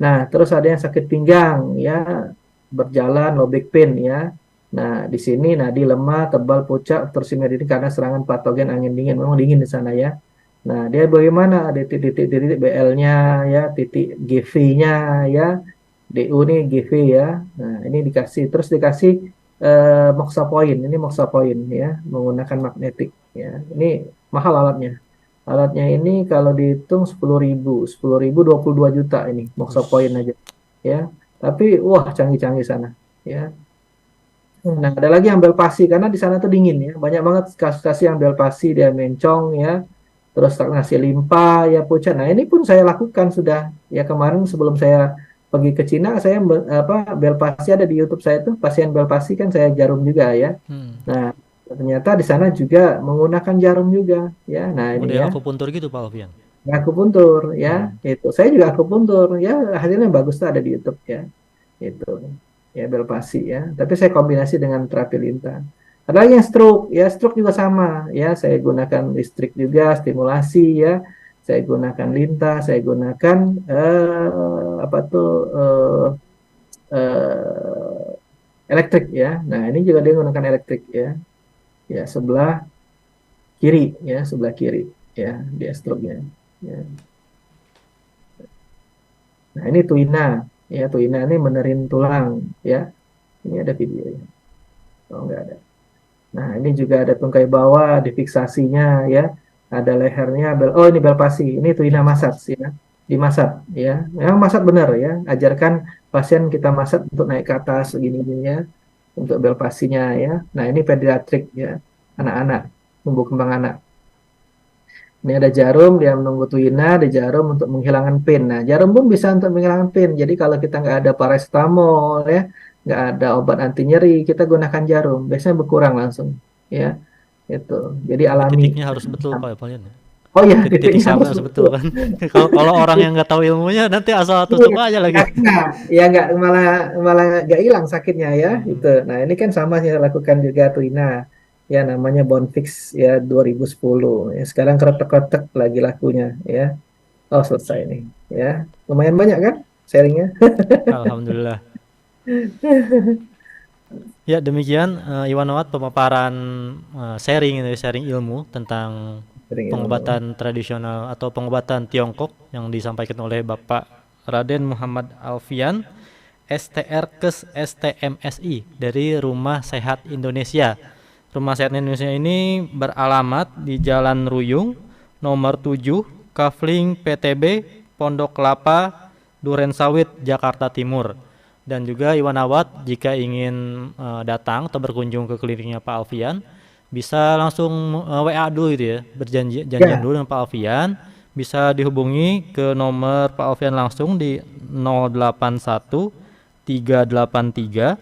Nah terus ada yang sakit pinggang ya, berjalan low back pain ya. Nah, di sini nadi lemah, tebal, pucat, tersimer ini karena serangan patogen angin dingin. Memang dingin di sana ya. Nah, dia bagaimana? Ada titik-titik BL-nya ya, titik GV-nya ya. DU nih GV ya. Nah, ini dikasih terus dikasih Moxa Point. Ini Moxa Point ya, menggunakan magnetik ya. Ini mahal alatnya. Alatnya ini kalau dihitung 10.000, 10.000 22 juta ini Moxa Point aja ya. Tapi wah canggih-canggih sana ya. Nah, ada lagi yang Belpasi karena di sana tuh dingin ya. Banyak banget kasus-kasus yang Belpasi dia mencong ya. Terus stagnasi limpa ya pucat. Nah, ini pun saya lakukan sudah ya kemarin sebelum saya pergi ke Cina, saya bel palsi ada di YouTube saya tuh, pasien bel palsi kan saya jarum juga ya. Nah, ternyata di sana juga menggunakan jarum juga ya. Nah, ini Model ya. akupuntur gitu Pak Alfian. Ya, akupuntur ya, Hmm. itu. Saya juga akupuntur ya, hasilnya bagus tuh ada di YouTube ya. Itu ya bel palsi ya. Tapi saya kombinasi dengan terapi lintah. Ada lagi yang stroke ya, stroke juga sama ya. Saya gunakan listrik juga, stimulasi ya. Saya gunakan lintah, saya gunakan apa tuh elektrik ya. Nah, ini juga dia menggunakan elektrik ya. Ya, sebelah kiri ya, sebelah kiri ya, dia stroke-nya. Ya. Nah, ini Tuina ya, Tuina ini benerin tulang ya. Ini ada videonya. Oh, enggak ada. Nah, ini juga ada tungkai bawah, difiksasinya ya. Ada lehernya, oh ini belpasi, ini Tuina massage ya. Dimasat ya. Memang massat benar ya. Ajarkan pasien kita massat untuk naik ke atas segini ya. Untuk belpasinya ya. Nah, ini pediatrik ya. Anak-anak, tumbuh kembang anak. Ini ada jarum, dia menunggu tuina, ada jarum untuk menghilangkan pain. Nah, jarum pun bisa untuk menghilangkan pain. Jadi kalau kita nggak ada paracetamol ya, nggak ada obat anti nyeri, kita gunakan jarum. Biasanya berkurang langsung, ya. Itu. Jadi Tapi alami. titiknya harus betul Pak Alfian. Oh ya, Titik titiknya sampai harus harus betul betul. kan. Kalau orang yang nggak tahu ilmunya nanti asal Iya, tusuk aja lagi. nggak kena. Ya nggak malah malah nggak hilang sakitnya ya. Hmm. Itu. Nah ini kan sama saya lakukan juga tuina. Ya namanya Bonfix ya 2010. Ya, sekarang kretek-kretek lagi lakunya ya. Oh, selesai nih. Ya, lumayan banyak kan sharingnya? Alhamdulillah. Ya demikian Iwan Awad pemaparan sharing ilmu tentang Sharing ilmu. pengobatan tradisional atau pengobatan Tiongkok yang disampaikan oleh Bapak Raden Muhammad Alfian, STR Kes STMSI dari Rumah Sehat Indonesia. Rumah Sehat Indonesia ini beralamat di Jalan Ruyung, nomor 7, Kafling PTB, Pondok Kelapa, Duren Sawit, Jakarta Timur. Dan juga Iwan Awad jika ingin datang atau berkunjung ke kliniknya Pak Alfian, bisa langsung WA dulu gitu ya, janjian Ya, dulu dengan Pak Alfian. Bisa dihubungi ke nomor Pak Alfian langsung di 081 383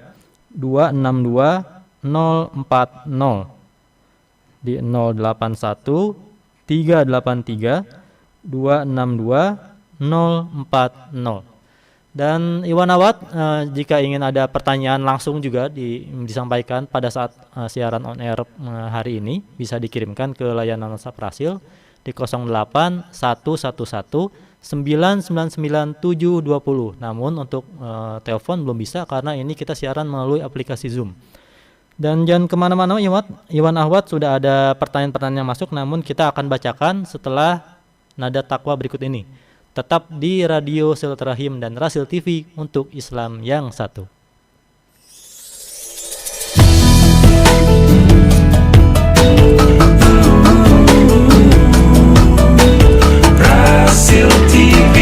262 040 di 081 383 262 040. Dan Iwan Awad jika ingin ada pertanyaan langsung juga disampaikan pada saat siaran on air hari ini bisa dikirimkan ke layanan WhatsApp Prasil di 08 111 999 720. Namun untuk telepon belum bisa karena ini kita siaran melalui aplikasi Zoom. Dan jangan kemana-mana Iwan Ahwat sudah ada pertanyaan-pertanyaan yang masuk, namun kita akan bacakan setelah nada takwa berikut ini. Tetap di Radio Silaturahim dan Rasil TV untuk Islam yang satu. Rasil TV.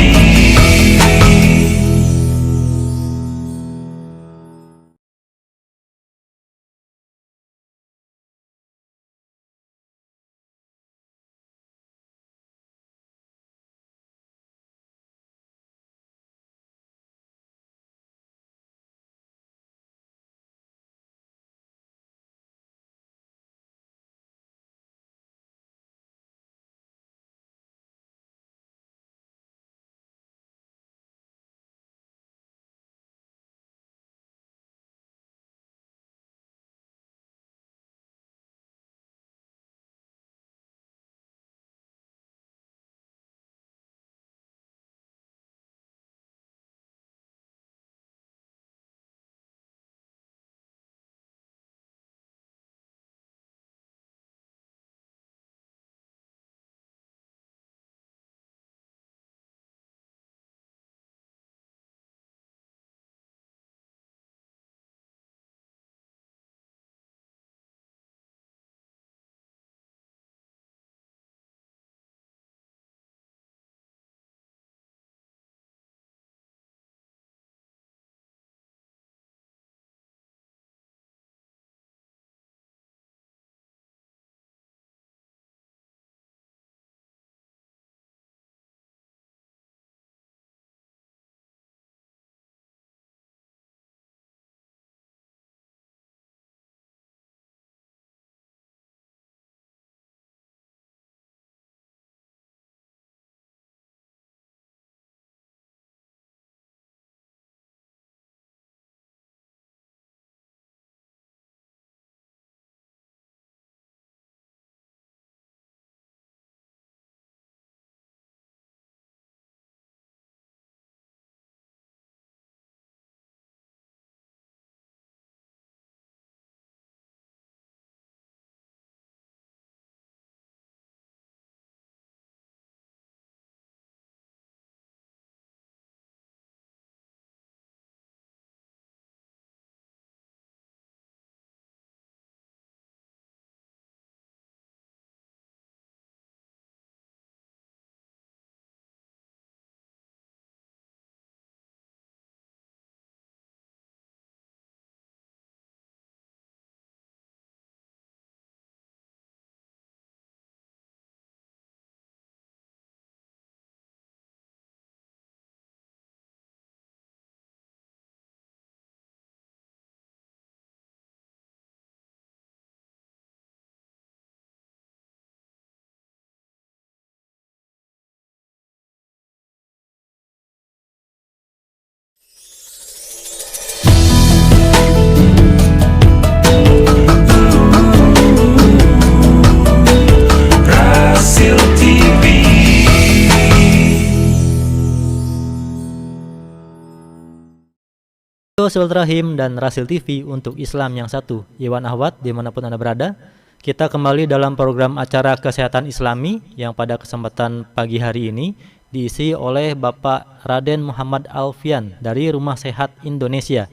Silaturahim dan Rasil TV untuk Islam yang satu. Iwan Ahwat dimanapun Anda berada, kita kembali dalam program acara Kesehatan Islami yang pada kesempatan pagi hari ini diisi oleh Bapak Raden Muhammad Alfian dari Rumah Sehat Indonesia,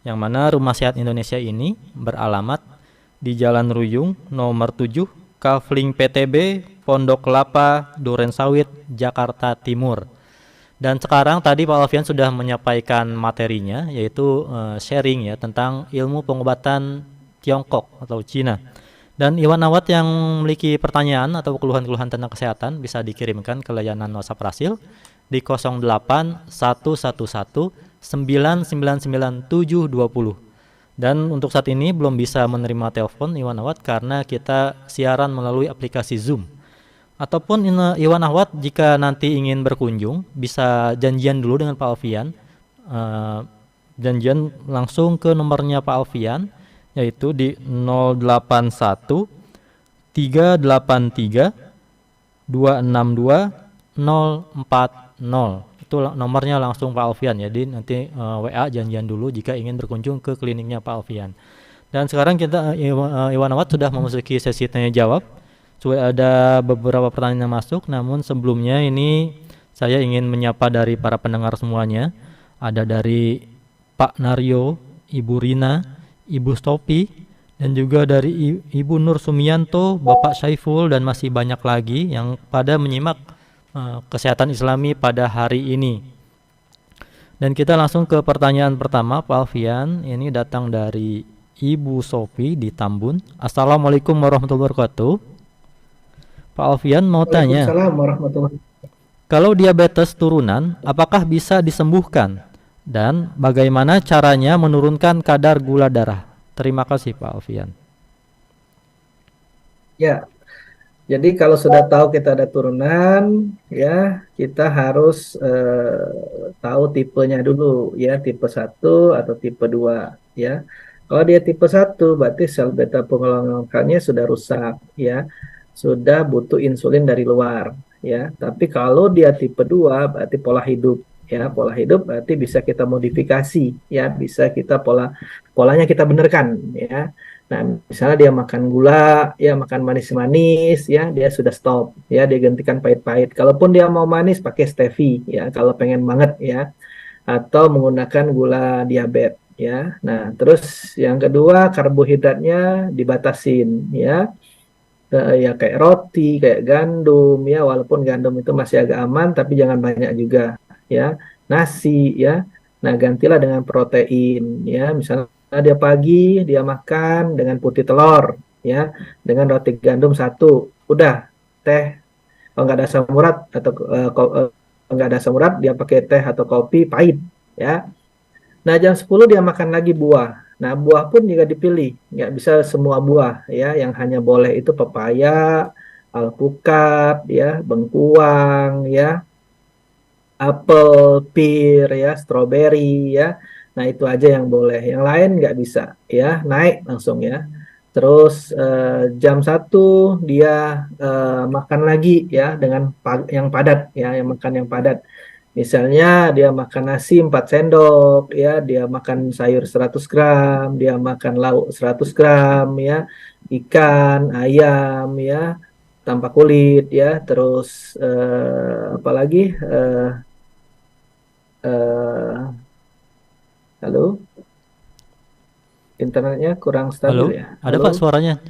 yang mana Rumah Sehat Indonesia ini beralamat di Jalan Ruyung nomor 7, Kafling PTB, Pondok Kelapa, Durensawit, Jakarta Timur. Dan sekarang tadi Pak Alfian sudah menyampaikan materinya, yaitu sharing ya tentang ilmu pengobatan Tiongkok atau Cina. Dan Iwan Awat yang memiliki pertanyaan atau keluhan-keluhan tentang kesehatan bisa dikirimkan ke layanan WhatsApp Rasil di 08 111 999 720. Dan untuk saat ini belum bisa menerima telepon Iwan Awat karena kita siaran melalui aplikasi Zoom. Ataupun Iwan Ahwat jika nanti ingin berkunjung bisa janjian dulu dengan Pak Alfian, janjian langsung ke nomornya Pak Alfian, yaitu di 081 383 262 040. Itu nomornya langsung Pak Alfian ya. Jadi nanti WA janjian dulu jika ingin berkunjung ke kliniknya Pak Alfian. Dan sekarang kita Iwan Ahwat sudah memasuki sesi tanya jawab. Sudah ada beberapa pertanyaan yang masuk, namun sebelumnya ini saya ingin menyapa dari para pendengar semuanya. Ada dari Pak Naryo, Ibu Rina, Ibu Stopi, dan juga dari Ibu Nur Sumianto, Bapak Syaiful, dan masih banyak lagi yang pada menyimak kesehatan Islami pada hari ini. Dan kita langsung ke pertanyaan pertama, Pak Alfian. Ini datang dari Ibu Sofi di Tambun. Assalamualaikum warahmatullahi wabarakatuh. Pak Alfian mau tanya, kalau diabetes turunan, apakah bisa disembuhkan? Dan bagaimana caranya menurunkan kadar gula darah? Terima kasih Pak Alfian. Ya, jadi kalau sudah tahu kita ada turunan, ya kita harus tahu tipenya dulu, ya tipe 1 atau tipe 2, ya. Kalau dia tipe 1, berarti sel beta pengelolaan sudah rusak, ya. Sudah butuh insulin dari luar, ya. Tapi kalau dia tipe 2 berarti pola hidup, ya. Pola hidup berarti bisa kita modifikasi, ya, bisa kita polanya kita benarkan, ya. Nah, misalnya dia makan gula, ya makan manis-manis, ya, dia sudah stop, ya, dia gantikan pahit-pahit. Kalaupun dia mau manis pakai stevia, ya, kalau pengen banget, ya. Atau menggunakan gula diabetes, ya. Nah, terus yang kedua karbohidratnya dibatasin, ya. Ya kayak roti, kayak gandum, ya walaupun gandum itu masih agak aman, tapi jangan banyak juga, ya. Nasi, ya. Nah gantilah dengan protein, ya. Misalnya dia pagi dia makan dengan putih telur, ya, dengan roti gandum 1, udah teh. Kalau nggak ada asam urat atau nggak ada asam urat dia pakai teh atau kopi pahit, ya. Nah jam 10 dia makan lagi buah. Nah, buah pun juga dipilih, nggak bisa semua buah, ya. Yang hanya boleh itu pepaya, alpukat, ya, bengkuang, ya, apel, pir, ya, stroberi, ya. Nah, itu aja yang boleh. Yang lain nggak bisa, ya. Naik langsung, ya. Terus jam 1 dia makan lagi, ya, dengan yang padat, ya, yang makan yang padat. Misalnya dia makan nasi 4 sendok, ya, dia makan sayur 100 gram, dia makan lauk 100 gram, ya, ikan, ayam, ya, tanpa kulit, ya, terus apalagi, halo, internetnya kurang stabil. Halo, ya. ada Halo? Pak suaranya?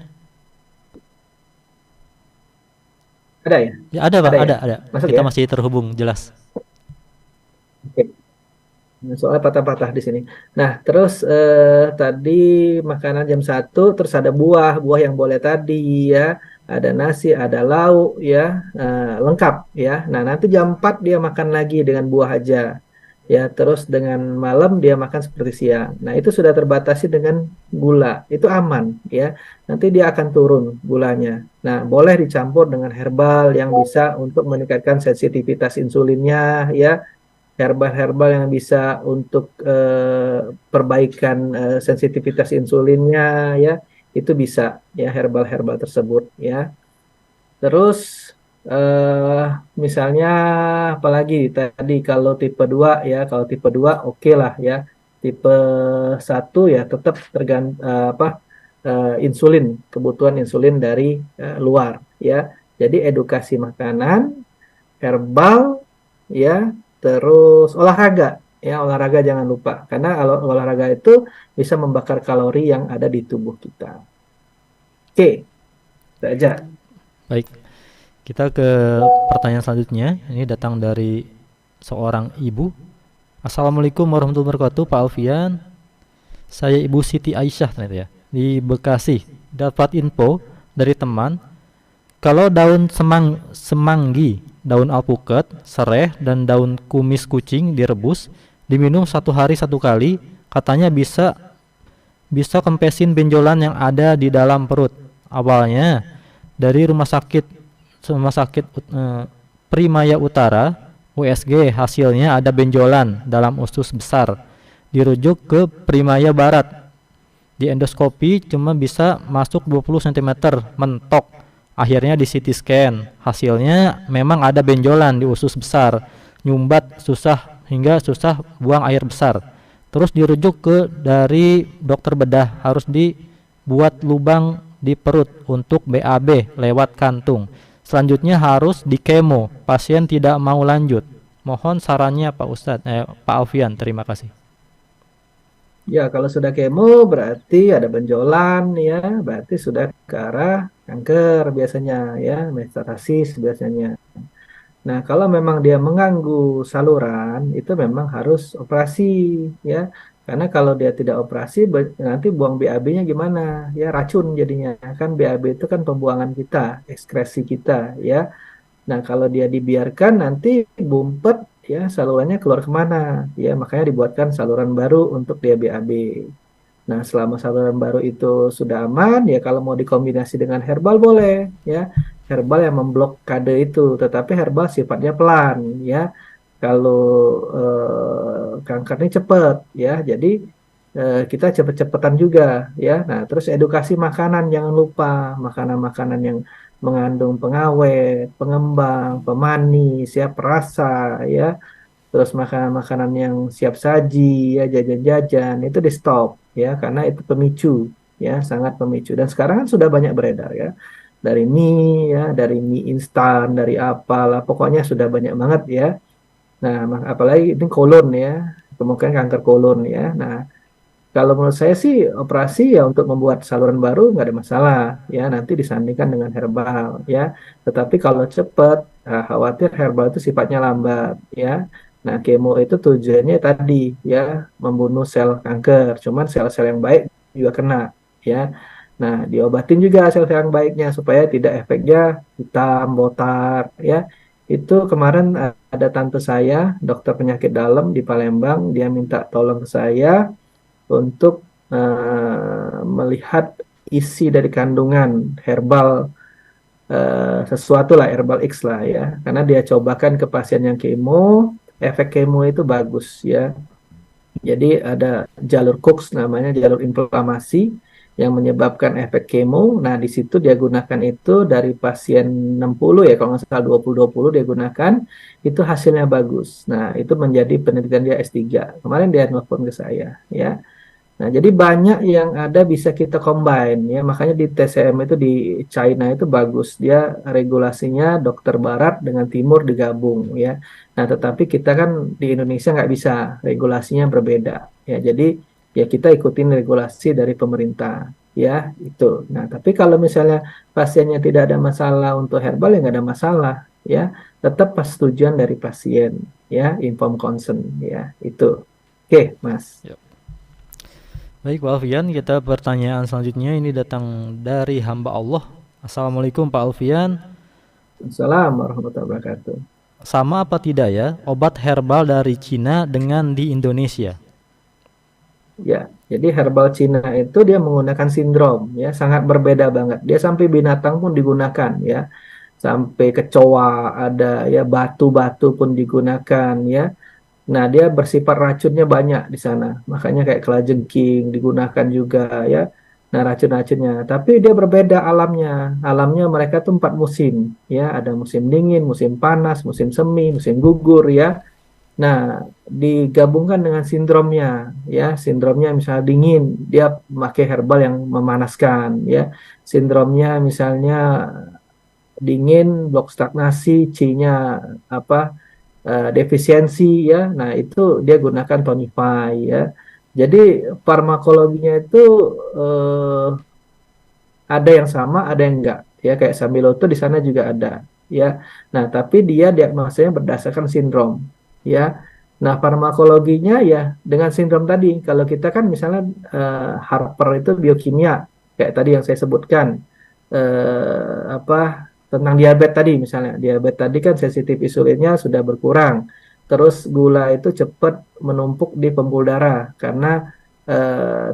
Ada ya? Ya ada Pak, Ada ya? ada. Masuk Kita ya? masih terhubung jelas. Oke. Soalnya patah-patah di sini. Nah, terus tadi makanan jam 1, terus ada buah yang boleh tadi, ya. Ada nasi, ada lauk, ya. Lengkap, ya. Nah, nanti jam 4 dia makan lagi dengan buah aja. Ya, terus dengan malam dia makan seperti siang. Nah, itu sudah terbatasi dengan gula. Itu aman, ya. Nanti dia akan turun gulanya. Nah, boleh dicampur dengan herbal yang bisa untuk meningkatkan sensitivitas insulinnya, ya. Herbal-herbal yang bisa untuk perbaikan sensitivitas insulinnya, ya, itu bisa, ya, herbal-herbal tersebut, ya. Terus misalnya apalagi tadi kalau tipe 2, ya, kalau tipe 2 oke lah, ya, tipe 1 ya tetap insulin, kebutuhan insulin dari luar ya. Jadi edukasi makanan, herbal ya, terus olahraga. Ya, olahraga jangan lupa karena olahraga itu bisa membakar kalori yang ada di tubuh kita. Oke, itu aja. Baik, kita ke pertanyaan selanjutnya. Ini datang dari seorang ibu. Assalamualaikum warahmatullahi wabarakatuh, Pak Alfian. Saya Ibu Siti Aisyah ternyata ya, di Bekasi. Dapat info dari teman kalau daun semanggi, daun alpukat, sereh, dan daun kumis kucing direbus, diminum 1 hari 1 kali, katanya bisa kempesin benjolan yang ada di dalam perut. Awalnya dari rumah sakit Primaya Utara, USG, hasilnya ada benjolan dalam usus besar. Dirujuk ke Primaya Barat. Di endoskopi cuma bisa masuk 20 cm mentok. Akhirnya di CT scan, hasilnya memang ada benjolan di usus besar, nyumbat hingga susah buang air besar. Terus dirujuk dari dokter bedah, harus dibuat lubang di perut untuk BAB lewat kantung. Selanjutnya harus di kemo, pasien tidak mau lanjut. Mohon sarannya Pak Ustadz, Pak Alfian, terima kasih. Ya, kalau sudah kemo berarti ada benjolan ya, berarti sudah ke arah kanker biasanya ya, metastasis biasanya. Nah, kalau memang dia mengganggu saluran, itu memang harus operasi ya. Karena kalau dia tidak operasi, nanti buang BAB-nya gimana? Ya, racun jadinya. Kan BAB itu kan pembuangan kita, ekskresi kita ya. Nah, kalau dia dibiarkan nanti bumpet ya, salurannya keluar kemana? Ya, makanya dibuatkan saluran baru untuk dia BAB. Nah, selama saluran baru itu sudah aman, ya kalau mau dikombinasi dengan herbal boleh, ya. Herbal yang memblokade itu, tetapi herbal sifatnya pelan, ya. Kalau kanker ini cepat, ya. Jadi kita cepet-cepetan juga, ya. Nah, terus edukasi makanan jangan lupa, makanan-makanan yang mengandung pengawet, pengembang, pemanis, ya, perasa, ya. Terus makanan-makanan yang siap saji, ya, jajan-jajan itu di stop, ya, karena itu pemicu, ya, sangat pemicu. Dan sekarang kan sudah banyak beredar, ya, dari mie, ya, dari mie instan, dari apalah, pokoknya sudah banyak banget, ya. Nah, apalagi ini kolon, ya, kemungkinan kanker kolon, ya. Nah, kalau menurut saya sih operasi ya untuk membuat saluran baru nggak ada masalah, ya, nanti disandingkan dengan herbal, ya. Tetapi kalau cepat, khawatir herbal itu sifatnya lambat, ya. Nah, kemo itu tujuannya tadi ya membunuh sel kanker, cuman sel-sel yang baik juga kena, ya. Nah, diobatin juga sel-sel yang baiknya supaya tidak efeknya hitam, botak, ya. Itu kemarin ada tante saya, dokter penyakit dalam di Palembang, dia minta tolong ke saya untuk melihat isi dari kandungan herbal sesuatu lah, herbal X lah ya, karena dia cobakan ke pasien yang kemo, efek kemo itu bagus ya. Jadi ada jalur Cox namanya, jalur inflamasi yang menyebabkan efek kemo. Nah, di situ dia gunakan itu dari pasien 60 ya, kalau nggak salah 20-20 dia gunakan, itu hasilnya bagus. Nah, itu menjadi penelitian dia S3. Kemarin dia nelfon ke saya ya. Nah, jadi banyak yang ada bisa kita combine ya. Makanya di TCM itu di China itu bagus. Dia regulasinya dokter barat dengan timur digabung ya. Nah, tetapi kita kan di Indonesia nggak bisa, regulasinya berbeda ya. Jadi ya kita ikutin regulasi dari pemerintah ya itu. Nah, tapi kalau misalnya pasiennya tidak ada masalah untuk herbal ya nggak ada masalah ya. Tetap persetujuan dari pasien ya, informed consent ya itu. Oke, Mas. Yep. Baik Pak Alfian, kita pertanyaan selanjutnya ini datang dari hamba Allah. Assalamualaikum Pak Alfian. Assalamualaikum warahmatullahi wabarakatuh. Sama apa tidak ya obat herbal dari Cina dengan di Indonesia? Ya, jadi herbal Cina itu dia menggunakan sindrom ya, sangat berbeda banget. Dia sampai binatang pun digunakan ya. Sampai kecoa ada ya, batu-batu pun digunakan ya. Nah, dia bersifat racunnya banyak di sana. Makanya kayak kelajengking digunakan juga ya. Nah, racun-racunnya. Tapi dia berbeda alamnya. Alamnya mereka tuh 4 musim ya. Ada musim dingin, musim panas, musim semi, musim gugur ya. Nah, digabungkan dengan sindromnya, ya, sindromnya misalnya dingin, dia memakai herbal yang memanaskan, ya. Sindromnya misalnya dingin, blok stagnasi, C-nya apa defisiensi, ya. Nah, itu dia gunakan tonify, ya. Jadi farmakologinya itu eh, ada yang sama, ada yang enggak, ya. Kayak Sambiloto di sana juga ada, ya. Nah, tapi dia diagnosanya berdasarkan sindrom, ya. Nah, farmakologinya ya dengan sindrom tadi. Kalau kita kan misalnya Harper itu biokimia, kayak tadi yang saya sebutkan, apa tentang diabetes tadi, misalnya diabetes tadi kan sensitif insulinnya sudah berkurang, terus gula itu cepat menumpuk di pembuluh darah karena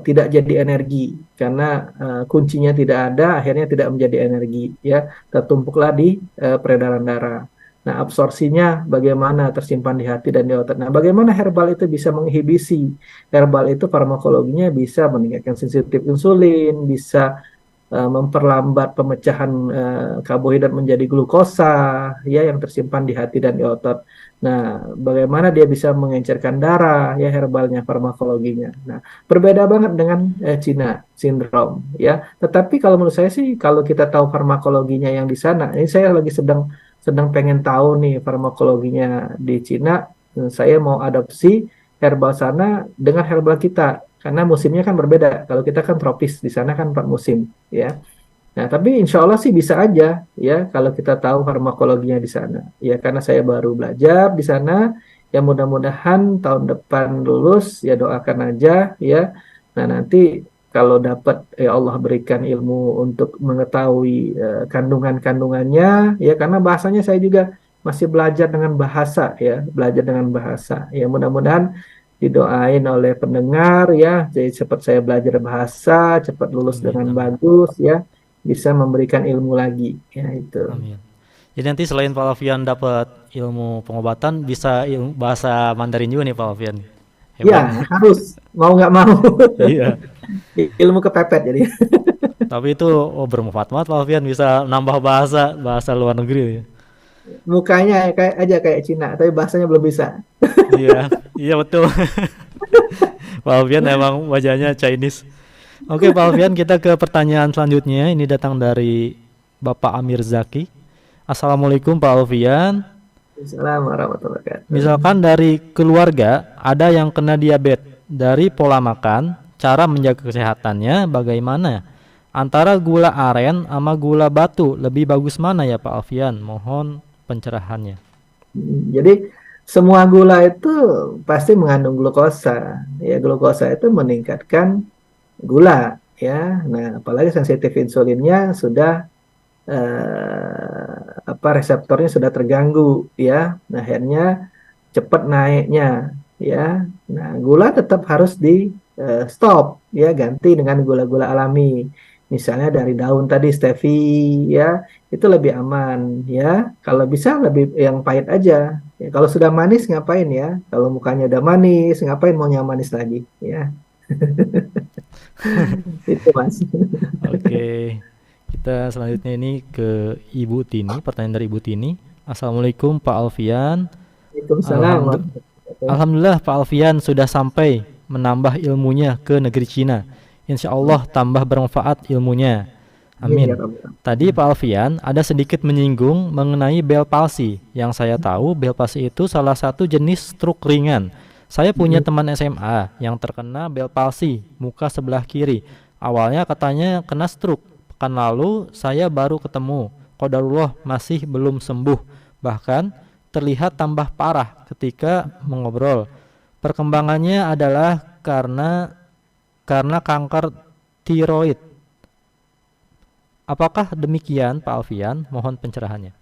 tidak jadi energi, karena kuncinya tidak ada, akhirnya tidak menjadi energi, ya, tertumpuklah di peredaran darah. Nah, absorpsinya bagaimana, tersimpan di hati dan di otak. Nah, bagaimana herbal itu bisa menginhibisi? Herbal itu farmakologinya bisa meningkatkan sensitif insulin, bisa memperlambat pemecahan karbohidrat menjadi glukosa, ya, yang tersimpan di hati dan di otot. Nah, bagaimana dia bisa mengencerkan darah, ya, herbalnya, farmakologinya. Nah, berbeda banget dengan Cina sindrom, ya. Tetapi kalau menurut saya sih, kalau kita tahu farmakologinya yang di sana, ini saya lagi sedang sedang pengen tahu nih farmakologinya di Cina. Saya mau adopsi herbal sana dengan herbal kita, karena musimnya kan berbeda. Kalau kita kan tropis, di sana kan 4 musim, ya. Nah, tapi insya Allah sih bisa aja, ya, kalau kita tahu farmakologinya di sana. Ya, karena saya baru belajar di sana, ya mudah-mudahan tahun depan lulus, ya doakan aja, ya. Nah, nanti kalau dapat, ya Allah berikan ilmu untuk mengetahui kandungan-kandungannya, ya, karena bahasanya saya juga masih belajar dengan bahasa, ya, belajar dengan bahasa. Ya, mudah-mudahan didoain oleh pendengar, ya, jadi cepat saya belajar bahasa, cepat lulus Amin, dengan amin, bagus, ya, bisa memberikan ilmu lagi, ya, itu. amin. Jadi nanti selain Pak Alfian dapat ilmu pengobatan, bisa ilmu bahasa Mandarin juga nih Pak Alfian. Ya, Hebat. harus mau nggak mau. Iya. Ilmu kepepet jadi. Tapi itu bermanfaat banget Pak Alfian, bisa nambah bahasa bahasa luar negeri. Mukanya kayak aja kayak Cina, tapi bahasanya belum bisa. Iya, iya betul. Pak Alfian emang wajahnya Chinese. Oke Pak Alfian, kita ke pertanyaan selanjutnya. Ini datang dari Bapak Amir Zaki. Assalamualaikum Pak Alfian. Assalamualaikum warahmatullahi wabarakatuh. Misalkan dari keluarga ada yang kena diabetes, dari pola makan, cara menjaga kesehatannya bagaimana? Antara gula aren sama gula batu, lebih bagus mana ya Pak Alfian? Mohon pencerahannya. Jadi semua gula itu pasti mengandung glukosa. Ya, glukosa itu meningkatkan gula, ya. Nah, apalagi sensitif insulinnya sudah reseptornya sudah terganggu, ya. Nah, akhirnya cepat naiknya, ya. Nah, gula tetap harus di stop, ya, ganti dengan gula-gula alami. Misalnya dari daun tadi stevia, ya, itu lebih aman, ya. Kalau bisa lebih yang pahit aja. Ya, kalau sudah manis ngapain, ya? Kalau mukanya udah manis, ngapain mau yang manis lagi, ya. Itu Mas. Oke, kita selanjutnya ini ke Ibu Tini. Pertanyaan dari Ibu Tini. Assalamualaikum Pak Alfian. Waalaikumsalam warahmatullahi wabarakatuh. Alhamdulillah Pak Alfian sudah sampai menambah ilmunya ke negeri Cina. Insya Allah tambah bermanfaat ilmunya. Amin ya Amin. Rabbal. Tadi Pak Alfian ada sedikit menyinggung mengenai Bell palsy. Yang saya tahu Bell palsy itu salah satu jenis stroke ringan. Saya punya teman SMA yang terkena Bell palsy muka sebelah kiri. Awalnya katanya kena stroke. Pekan lalu saya baru ketemu. Qadarullah masih belum sembuh. Bahkan terlihat tambah parah ketika mengobrol. Perkembangannya adalah karena kanker tiroid. Apakah demikian Pak Alfian? Mohon pencerahannya.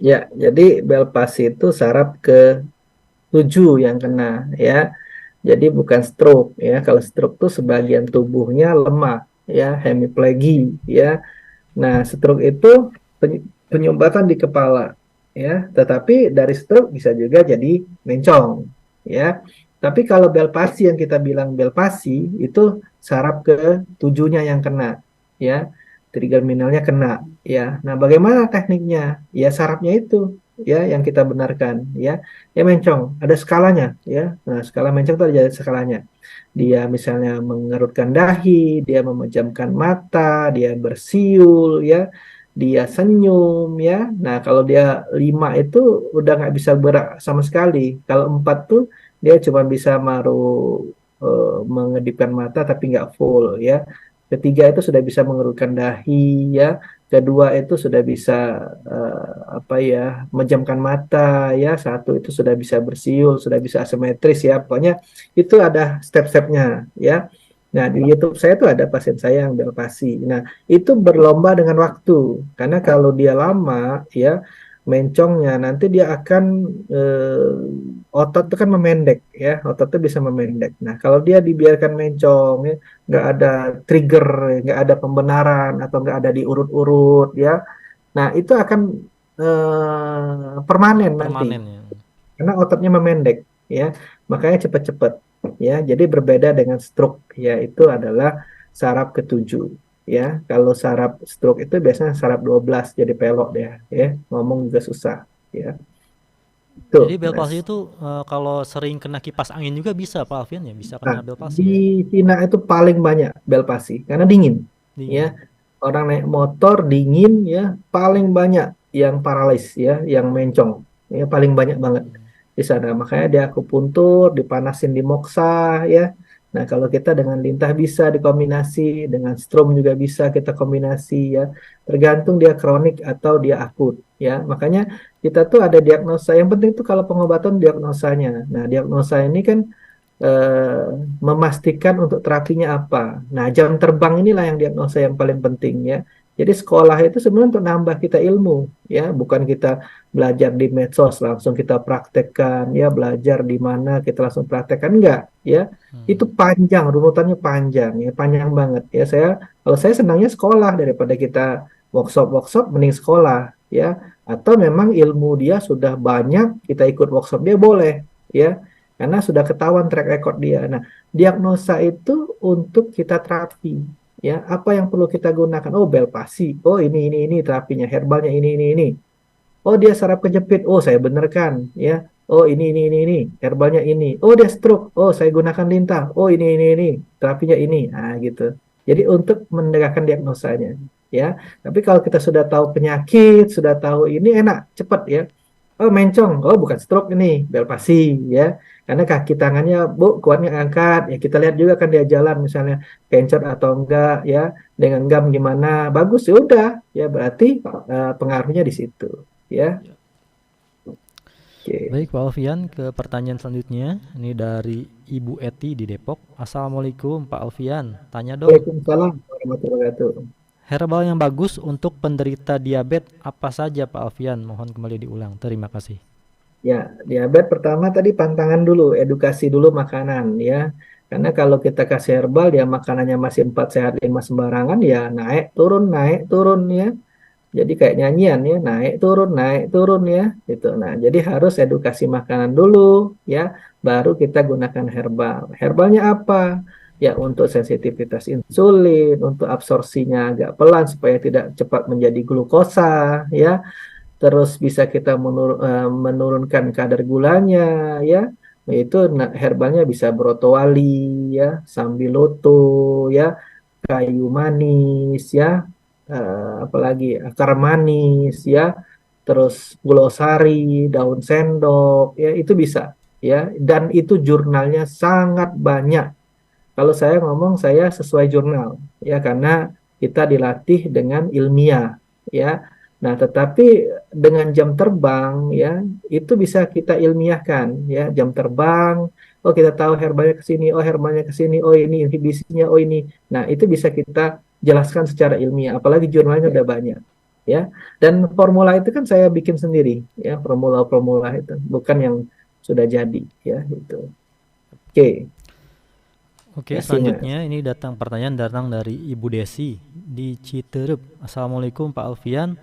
Ya, jadi Belpasi itu saraf ke-7 yang kena, ya. Jadi bukan stroke, ya. Kalau stroke itu sebagian tubuhnya lemah, ya, hemiplegi, ya. Nah, stroke itu penyumbatan di kepala, ya. Tetapi dari stroke bisa juga jadi mencong, ya. Tapi kalau Belpasi yang kita bilang Belpasi itu saraf ke-7-nya yang kena, ya. Trigeminalnya kena, ya. Nah, bagaimana tekniknya? Ya sarafnya itu, ya yang kita benarkan ya. Ya mencong, ada skalanya ya. Nah, skala mencong itu ada skalanya. Dia misalnya mengerutkan dahi, dia memejamkan mata, dia bersiul ya, dia senyum ya. Nah, kalau dia 5 itu udah nggak bisa gerak sama sekali. Kalau 4 tuh dia cuma bisa mengedipkan mata tapi nggak full ya. Ketiga itu sudah bisa mengerutkan dahi ya. Kedua itu sudah bisa apa ya, memejamkan mata ya. Satu itu sudah bisa bersiul, sudah bisa asimetris ya. Pokoknya itu ada step-stepnya ya. Nah, di YouTube saya tuh ada pasien saya yang belpasi. Nah, itu berlomba dengan waktu. Karena kalau dia lama ya mencongnya nanti dia akan otot itu kan memendek ya, otot itu bisa memendek. Nah, kalau dia dibiarkan mencong ya, nggak ada trigger, nggak ada pembenaran atau nggak ada diurut-urut ya, nah itu akan permanen nanti Permanen ya. karena ototnya memendek ya, makanya cepat-cepat ya. Jadi berbeda dengan stroke ya, itu adalah saraf ketujuh ya. Kalau saraf stroke itu biasanya saraf 12 jadi pelok dia ya, ngomong juga susah ya. Jadi Tuh, bel Mas. palsi itu kalau sering kena kipas angin juga bisa Pak Alfian ya, bisa Nah, kena bel palsi ya. di Cina itu paling banyak belpasi karena dingin ya. Dingin. Orang naik motor dingin ya, paling banyak yang paralysis ya, yang mencong ya, paling banyak banget di sana. Makanya dia akupuntur, dipanasin di moksa ya. Nah, kalau kita dengan lintah bisa dikombinasi, dengan strom juga bisa kita kombinasi ya. Tergantung dia kronik atau dia akut ya. Makanya kita tuh ada diagnosa. Yang penting tuh kalau pengobatan diagnosanya. Nah, diagnosa ini kan eh, memastikan untuk terapinya apa. Nah, jam terbang inilah yang diagnosa yang paling penting ya. Jadi sekolah itu sebenarnya untuk nambah kita ilmu ya, bukan kita belajar di medsos langsung kita praktekkan ya, belajar di mana kita langsung praktekkan enggak ya. Itu panjang, runutannya panjang ya, panjang banget ya. Kalau saya senangnya sekolah daripada kita workshop mending sekolah ya. Atau memang ilmu dia sudah banyak, kita ikut workshop dia boleh ya, karena sudah ketahuan track record dia. Nah, diagnosa itu untuk kita terapi. Ya, apa yang perlu kita gunakan? Oh, belpasi. Oh, ini terapinya, herbalnya ini. Oh, dia saraf kejepit. Oh, saya benarkan, ya. Oh, ini. Herbalnya ini. Oh, dia stroke. Oh, saya gunakan lintah. Oh, ini. Terapinya ini. Nah, gitu. Jadi untuk menegakkan diagnosanya, ya. Tapi kalau kita sudah tahu penyakit, sudah tahu ini enak, cepat ya. Oh, mencong. Oh, bukan stroke ini, belpasi ya. Karena kaki tangannya, Bu, kuatnya angkat. Ya, kita lihat juga kan dia jalan misalnya kencot atau enggak ya. Dengan gam gimana? Bagus ya udah. Ya, berarti pengaruhnya di situ ya. Oke. Baik Pak Alfian, ke pertanyaan selanjutnya. Ini dari Ibu Eti di Depok. Assalamualaikum Pak Alfian, tanya dong. Waalaikumsalam warahmatullahi wabarakatuh. Herbal yang bagus untuk penderita diabetes apa saja Pak Alfian? Mohon kembali diulang. Terima kasih. Ya, diabetes pertama tadi pantangan dulu, edukasi dulu makanan ya. Karena kalau kita kasih herbal, dia makanannya masih 4 sehat 5 sembarangan, ya naik turun ya. Jadi kayak nyanyian ya, naik turun ya, gitu. Nah, jadi harus edukasi makanan dulu ya, baru kita gunakan herbal. Herbalnya apa? Ya untuk sensitivitas insulin, untuk absorpsinya agak pelan supaya tidak cepat menjadi glukosa ya. Terus bisa kita menurunkan kadar gulanya ya. Itu herbalnya bisa brotowali ya, sambiloto ya, kayu manis ya, apalagi akar manis ya, terus glosari, daun sendok ya, itu bisa ya, dan itu jurnalnya sangat banyak. Kalau saya ngomong saya sesuai jurnal ya, karena kita dilatih dengan ilmiah ya. Nah, tetapi dengan jam terbang ya, itu bisa kita ilmiahkan ya, jam terbang. Oh, kita tahu herbalnya ke sini, oh herbalnya ke sini, oh ini inhibisinya, oh ini. Nah, itu bisa kita jelaskan secara ilmiah, apalagi jurnalnya udah banyak ya. Dan formula itu kan saya bikin sendiri ya, formula-formula itu bukan yang sudah jadi ya itu. Oke, Oke, kasih Mas. selanjutnya ini pertanyaan dari Ibu Desi di Citerep. Assalamualaikum Pak Alfian.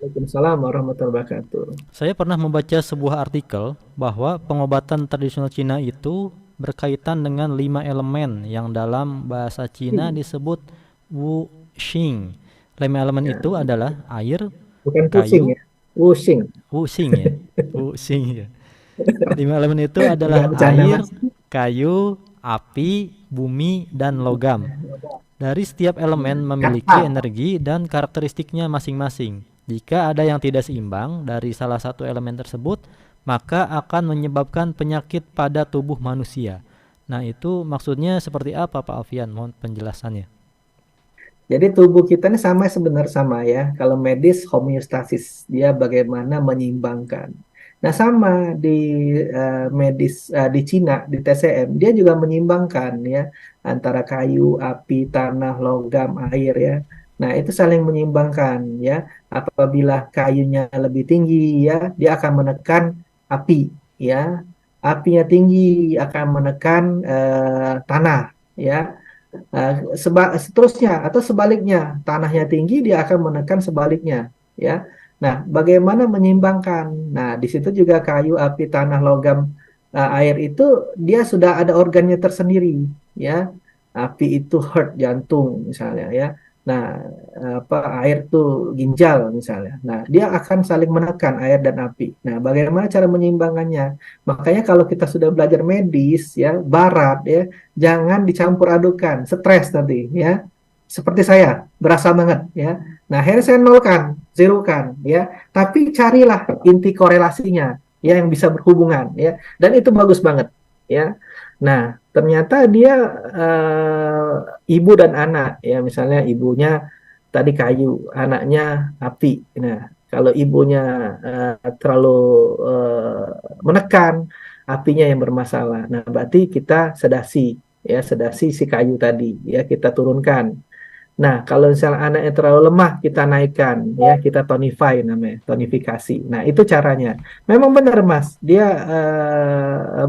Waalaikumsalam warahmatullahi wabarakatuh. Saya pernah membaca sebuah artikel bahwa pengobatan tradisional Cina itu berkaitan dengan 5 elemen yang dalam bahasa Cina disebut Wu Xing. 5 elemen Ya, itu adalah air, bukan pusing kayu, ya. Wushing. Pusing ya. Pusing ya. 5 elemen itu Enggak adalah bercanda, air, Mas. kayu, api, bumi, dan logam. Dari setiap elemen memiliki Kata. energi dan karakteristiknya masing-masing. Jika ada yang tidak seimbang dari salah satu elemen tersebut, maka akan menyebabkan penyakit pada tubuh manusia. Nah, itu maksudnya seperti apa, Pak Alfian? Mohon penjelasannya. Jadi tubuh kita ini sama sebenarnya sama ya. Kalau medis homeostasis, dia bagaimana menyeimbangkan. Nah sama di medis di Cina di TCM dia juga menyeimbangkan ya antara kayu, api, tanah, logam, air ya. Nah itu saling menyeimbangkan ya. Apabila kayunya lebih tinggi ya, dia akan menekan api ya. Apinya tinggi akan menekan tanah ya. Seterusnya atau sebaliknya, tanahnya tinggi dia akan menekan sebaliknya, ya. Nah, bagaimana menyeimbangkan? Nah, di situ juga kayu, api, tanah, logam, air itu dia sudah ada organnya tersendiri, ya. Api itu heart, jantung misalnya, ya. Nah, apa air tuh ginjal misalnya. Nah, dia akan saling menekan air dan api. Nah, bagaimana cara menyeimbangkannya? Makanya kalau kita sudah belajar medis, ya, barat, ya, jangan dicampur adukan, stres nanti ya. Seperti saya, berasa banget ya. Nah, akhirnya saya nolkan, zerokan ya. Tapi carilah inti korelasinya ya yang bisa berhubungan ya. Dan itu bagus banget ya. Nah, ternyata dia ibu dan anak ya, misalnya ibunya tadi kayu, anaknya api. Nah, kalau ibunya terlalu menekan, apinya yang bermasalah. Nah, berarti kita sedasi ya, sedasi si kayu tadi ya kita turunkan. Nah, kalau misalnya anaknya terlalu lemah, kita naikkan ya, kita tonify namanya, tonifikasi. Nah, itu caranya. Memang benar, Mas. Dia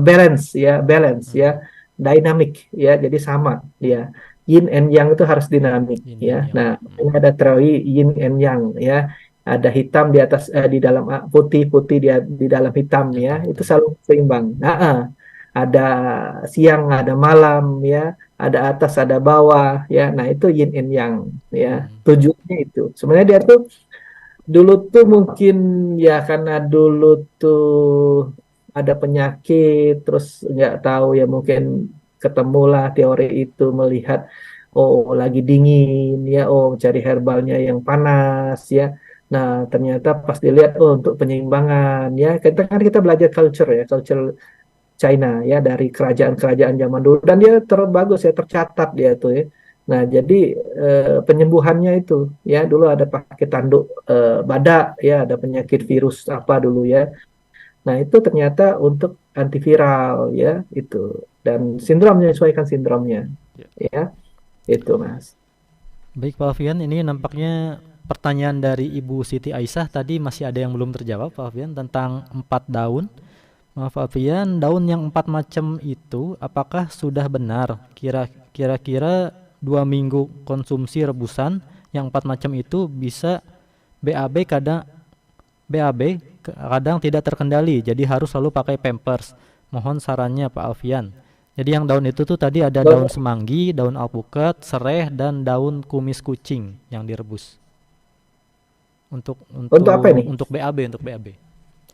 balance ya, balance ya, dynamic ya. Jadi sama dia. Yin and yang itu harus dinamik Yin ya. dan yang. Nah, ini ada teori yin and yang ya. Ada hitam di atas di dalam putih, putih di dalam hitam Di ya. atas Itu hitam. selalu seimbang. Nah, ada siang, ada malam ya, ada atas, ada bawah ya. Nah, itu yin and yang ya. Tujuannya itu. Sebenarnya dia tuh dulu tuh mungkin ya karena dulu tuh ada penyakit terus nggak tahu ya mungkin ketemulah teori itu melihat oh lagi dingin ya oh cari herbalnya yang panas ya. Nah, ternyata pas dilihat oh untuk penyeimbangan ya kita belajar culture ya, culture China ya dari kerajaan-kerajaan zaman dulu dan dia terbagus ya tercatat dia tuh ya. Nah, jadi penyembuhannya itu ya dulu ada pakai tanduk badak ya ada penyakit virus apa dulu ya. Nah, itu ternyata untuk antiviral ya itu dan sindrom menyesuaikan sindromnya ya itu Mas. Baik, Pak Alfian, ini nampaknya pertanyaan dari Ibu Siti Aisyah tadi masih ada yang belum terjawab, Pak Alfian, tentang 4 daun. Maaf, Pak Alfian, daun yang 4 macam itu apakah sudah benar? Kira-kira 2 minggu konsumsi rebusan yang 4 macam itu bisa BAB kadang tidak terkendali, jadi harus selalu pakai Pampers. Mohon sarannya, Pak Alfian. Jadi yang daun itu tuh tadi ada daun semanggi, daun alpukat, sereh, dan daun kumis kucing yang direbus. Untuk Apa ini? untuk BAB.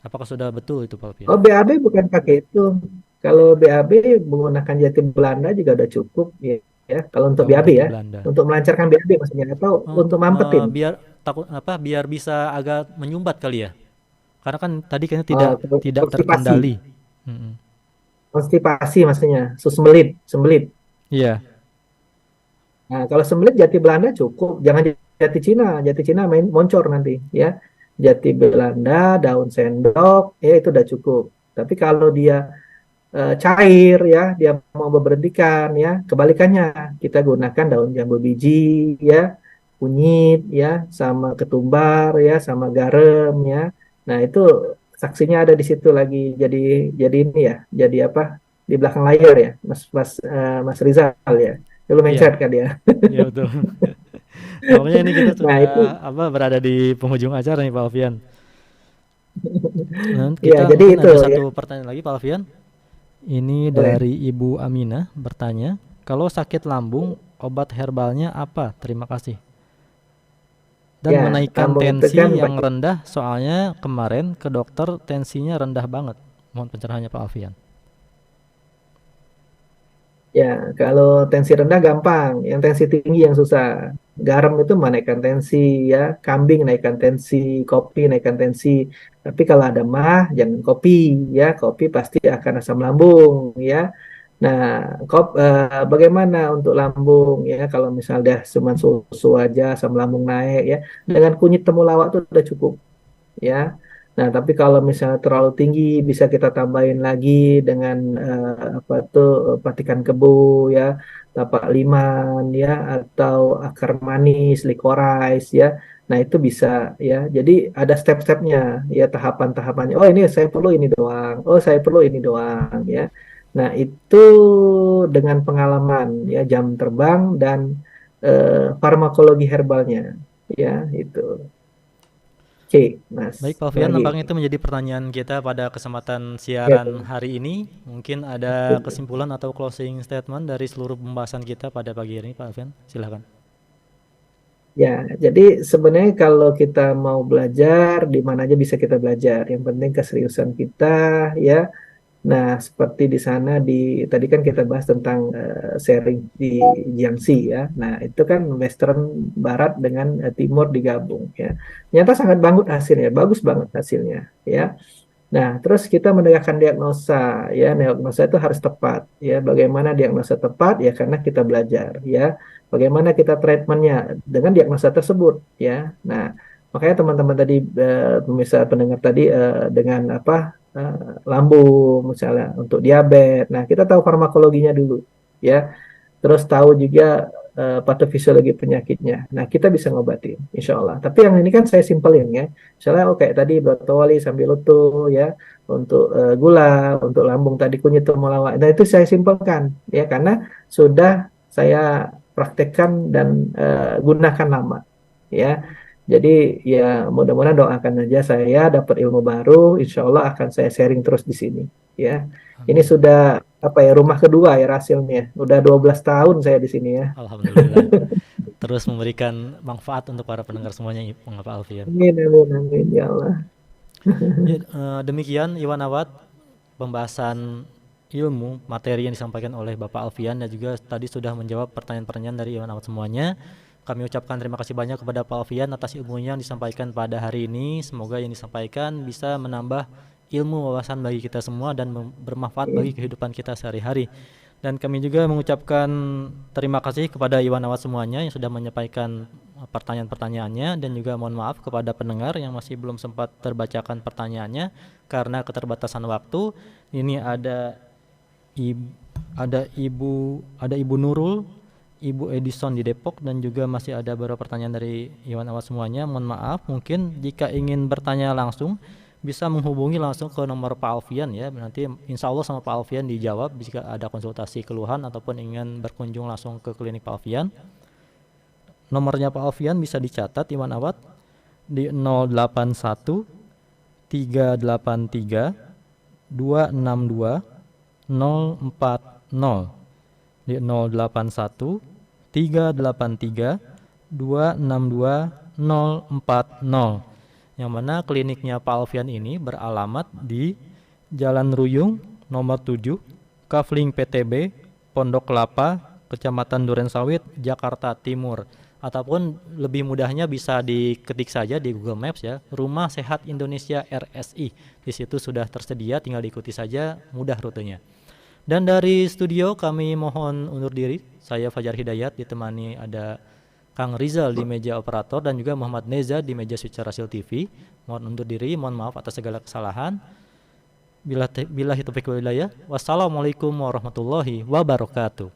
Apakah sudah betul itu, Pak Alfian? Oh, BAB bukan pakai itu. Kalau BAB menggunakan jati Belanda juga udah cukup ya. Ya, kalau untuk BAB Jati ya, Belanda. untuk melancarkan BAB maksudnya atau untuk mampetin. Biar bisa agak menyumbat kali ya. Karena kan tadi kayaknya tidak Konstipasi. terkendali. Konstipasi maksudnya, sembelit. Iya. Nah, kalau sembelit jati Belanda cukup, jangan jati Cina moncor nanti ya. Jati Belanda, daun sendok, ya itu udah cukup. Tapi kalau dia cair ya, dia mau berhentikan ya, kebalikannya kita gunakan daun jambu biji ya, kunyit ya, sama ketumbar ya, sama garam ya. Nah, itu saksinya ada di situ lagi jadi ini ya, jadi apa? Di belakang layar ya, Mas Rizal ya. Dulu main chat kan dia. Iya betul. Pokoknya ini kita Nah, sudah itu berada di penghujung acara nih, Pak Alfian. Nah, ya, kita jadi mungkin itu ada ya. satu pertanyaan lagi, Pak Alfian. Ini Boleh. dari Ibu Aminah bertanya, kalau sakit lambung obat herbalnya apa? Terima kasih. Dan Ya, menaikkan lambung itu tensi kan yang rendah, soalnya kemarin ke dokter tensinya rendah banget. Mohon pencerahannya Pak Alfian. ya, kalau tensi rendah gampang, yang tensi tinggi yang susah. Garam itu menaikkan tensi, ya, kambing naikkan tensi, kopi naikkan tensi. Tapi kalau ada mah, jangan kopi, ya, kopi pasti akan asam lambung, ya. Nah, bagaimana untuk lambung, ya, kalau misalnya cuma susu aja, asam lambung naik, ya, dengan kunyit temulawak itu udah cukup, ya. Nah, tapi kalau misalnya terlalu tinggi bisa kita tambahin lagi dengan apa tuh patikan kebu, ya, tapak liman, ya, atau akar manis, licorice, ya. Nah, itu bisa, ya. Jadi ada step-stepnya, ya, tahapan-tahapannya. Oh, ini saya perlu ini doang. Oh, saya perlu ini doang, ya. Nah, itu dengan pengalaman, ya, jam terbang dan farmakologi herbalnya, ya, itu. Oke, Baik Mas. Pak Alfian, Lagi. nampaknya itu menjadi pertanyaan kita pada kesempatan Ya, siaran hari ini. Mungkin ada kesimpulan atau closing statement dari seluruh pembahasan kita pada pagi ini Pak Alfian, silahkan. ya, jadi sebenarnya kalau kita mau belajar, di mana aja bisa kita belajar. Yang penting keseriusan kita, ya. Nah, seperti di sana tadi kan kita bahas tentang sharing di Jiangxi, ya. Nah, itu kan Western Barat dengan Timur digabung, ya. Nyata sangat bagus banget hasilnya, ya. Nah, terus kita menegakkan diagnosa, ya, diagnosa itu harus tepat, ya. Bagaimana diagnosa tepat, ya, karena kita belajar, ya. Bagaimana kita treatmentnya dengan diagnosa tersebut, ya. Nah, makanya teman-teman tadi, pemirsa pendengar tadi, dengan apa, lambung, misalnya untuk diabetes. Nah, kita tahu farmakologinya dulu, ya. Terus tahu juga patofisiologi penyakitnya. Nah, kita bisa ngobatin, insya Allah. Tapi yang ini kan saya simpelin, ya. Misalnya, oh, kayak tadi brotowali sambil utuh, ya, untuk gula, untuk lambung tadi kunyit temulawak. Nah, itu saya simpelkan, ya, karena sudah saya praktekkan dan gunakan lama, ya. Jadi ya mudah-mudahan doakan aja saya dapat ilmu baru, insya Allah akan saya sharing terus di sini, ya. Ini Amin. sudah apa ya, rumah kedua ya hasilnya. Udah 12 tahun saya di sini, ya. Alhamdulillah. Terus memberikan manfaat untuk para pendengar semuanya Pak Alfian. Amin, amin, amin, ya Allah. Ya, demikian Iwan Awad pembahasan ilmu materi yang disampaikan oleh Bapak Alfian dan juga tadi sudah menjawab pertanyaan-pertanyaan dari Iwan Awad semuanya. Kami ucapkan terima kasih banyak kepada Pak Alfian atas ilmunya yang disampaikan pada hari ini. Semoga yang disampaikan bisa menambah ilmu wawasan bagi kita semua dan bermanfaat bagi kehidupan kita sehari-hari. Dan kami juga mengucapkan terima kasih kepada Iwan Awad semuanya yang sudah menyampaikan pertanyaan-pertanyaannya dan juga mohon maaf kepada pendengar yang masih belum sempat terbacakan pertanyaannya karena keterbatasan waktu. Ini ada Ibu Nurul, Ibu Edison di Depok dan juga masih ada beberapa pertanyaan dari Iwan Awad semuanya. Mohon maaf, mungkin jika ingin bertanya langsung bisa menghubungi langsung ke nomor Pak Alfian, ya. Nanti insya Allah sama Pak Alfian dijawab jika ada konsultasi keluhan ataupun ingin berkunjung langsung ke klinik Pak Alfian. Nomornya Pak Alfian bisa dicatat Iwan Awad di 081 383 262 040 di 081 383 262 040, yang mana kliniknya Pak Alfian ini beralamat di Jalan Ruyung nomor 7, Kafling PTB, Pondok Kelapa, Kecamatan Durensawit, Jakarta Timur. Ataupun lebih mudahnya bisa diketik saja di Google Maps, ya, Rumah Sehat Indonesia RSI. Di situ sudah tersedia, tinggal diikuti saja, mudah rutenya. Dan dari studio kami mohon undur diri. Saya Fajar Hidayat ditemani ada Kang Rizal di meja operator dan juga Muhammad Neza di meja switcher Rasil TV. Mohon undur diri, mohon maaf atas segala kesalahan. Billahi taufiq wal hidayah. Wassalamualaikum warahmatullahi wabarakatuh.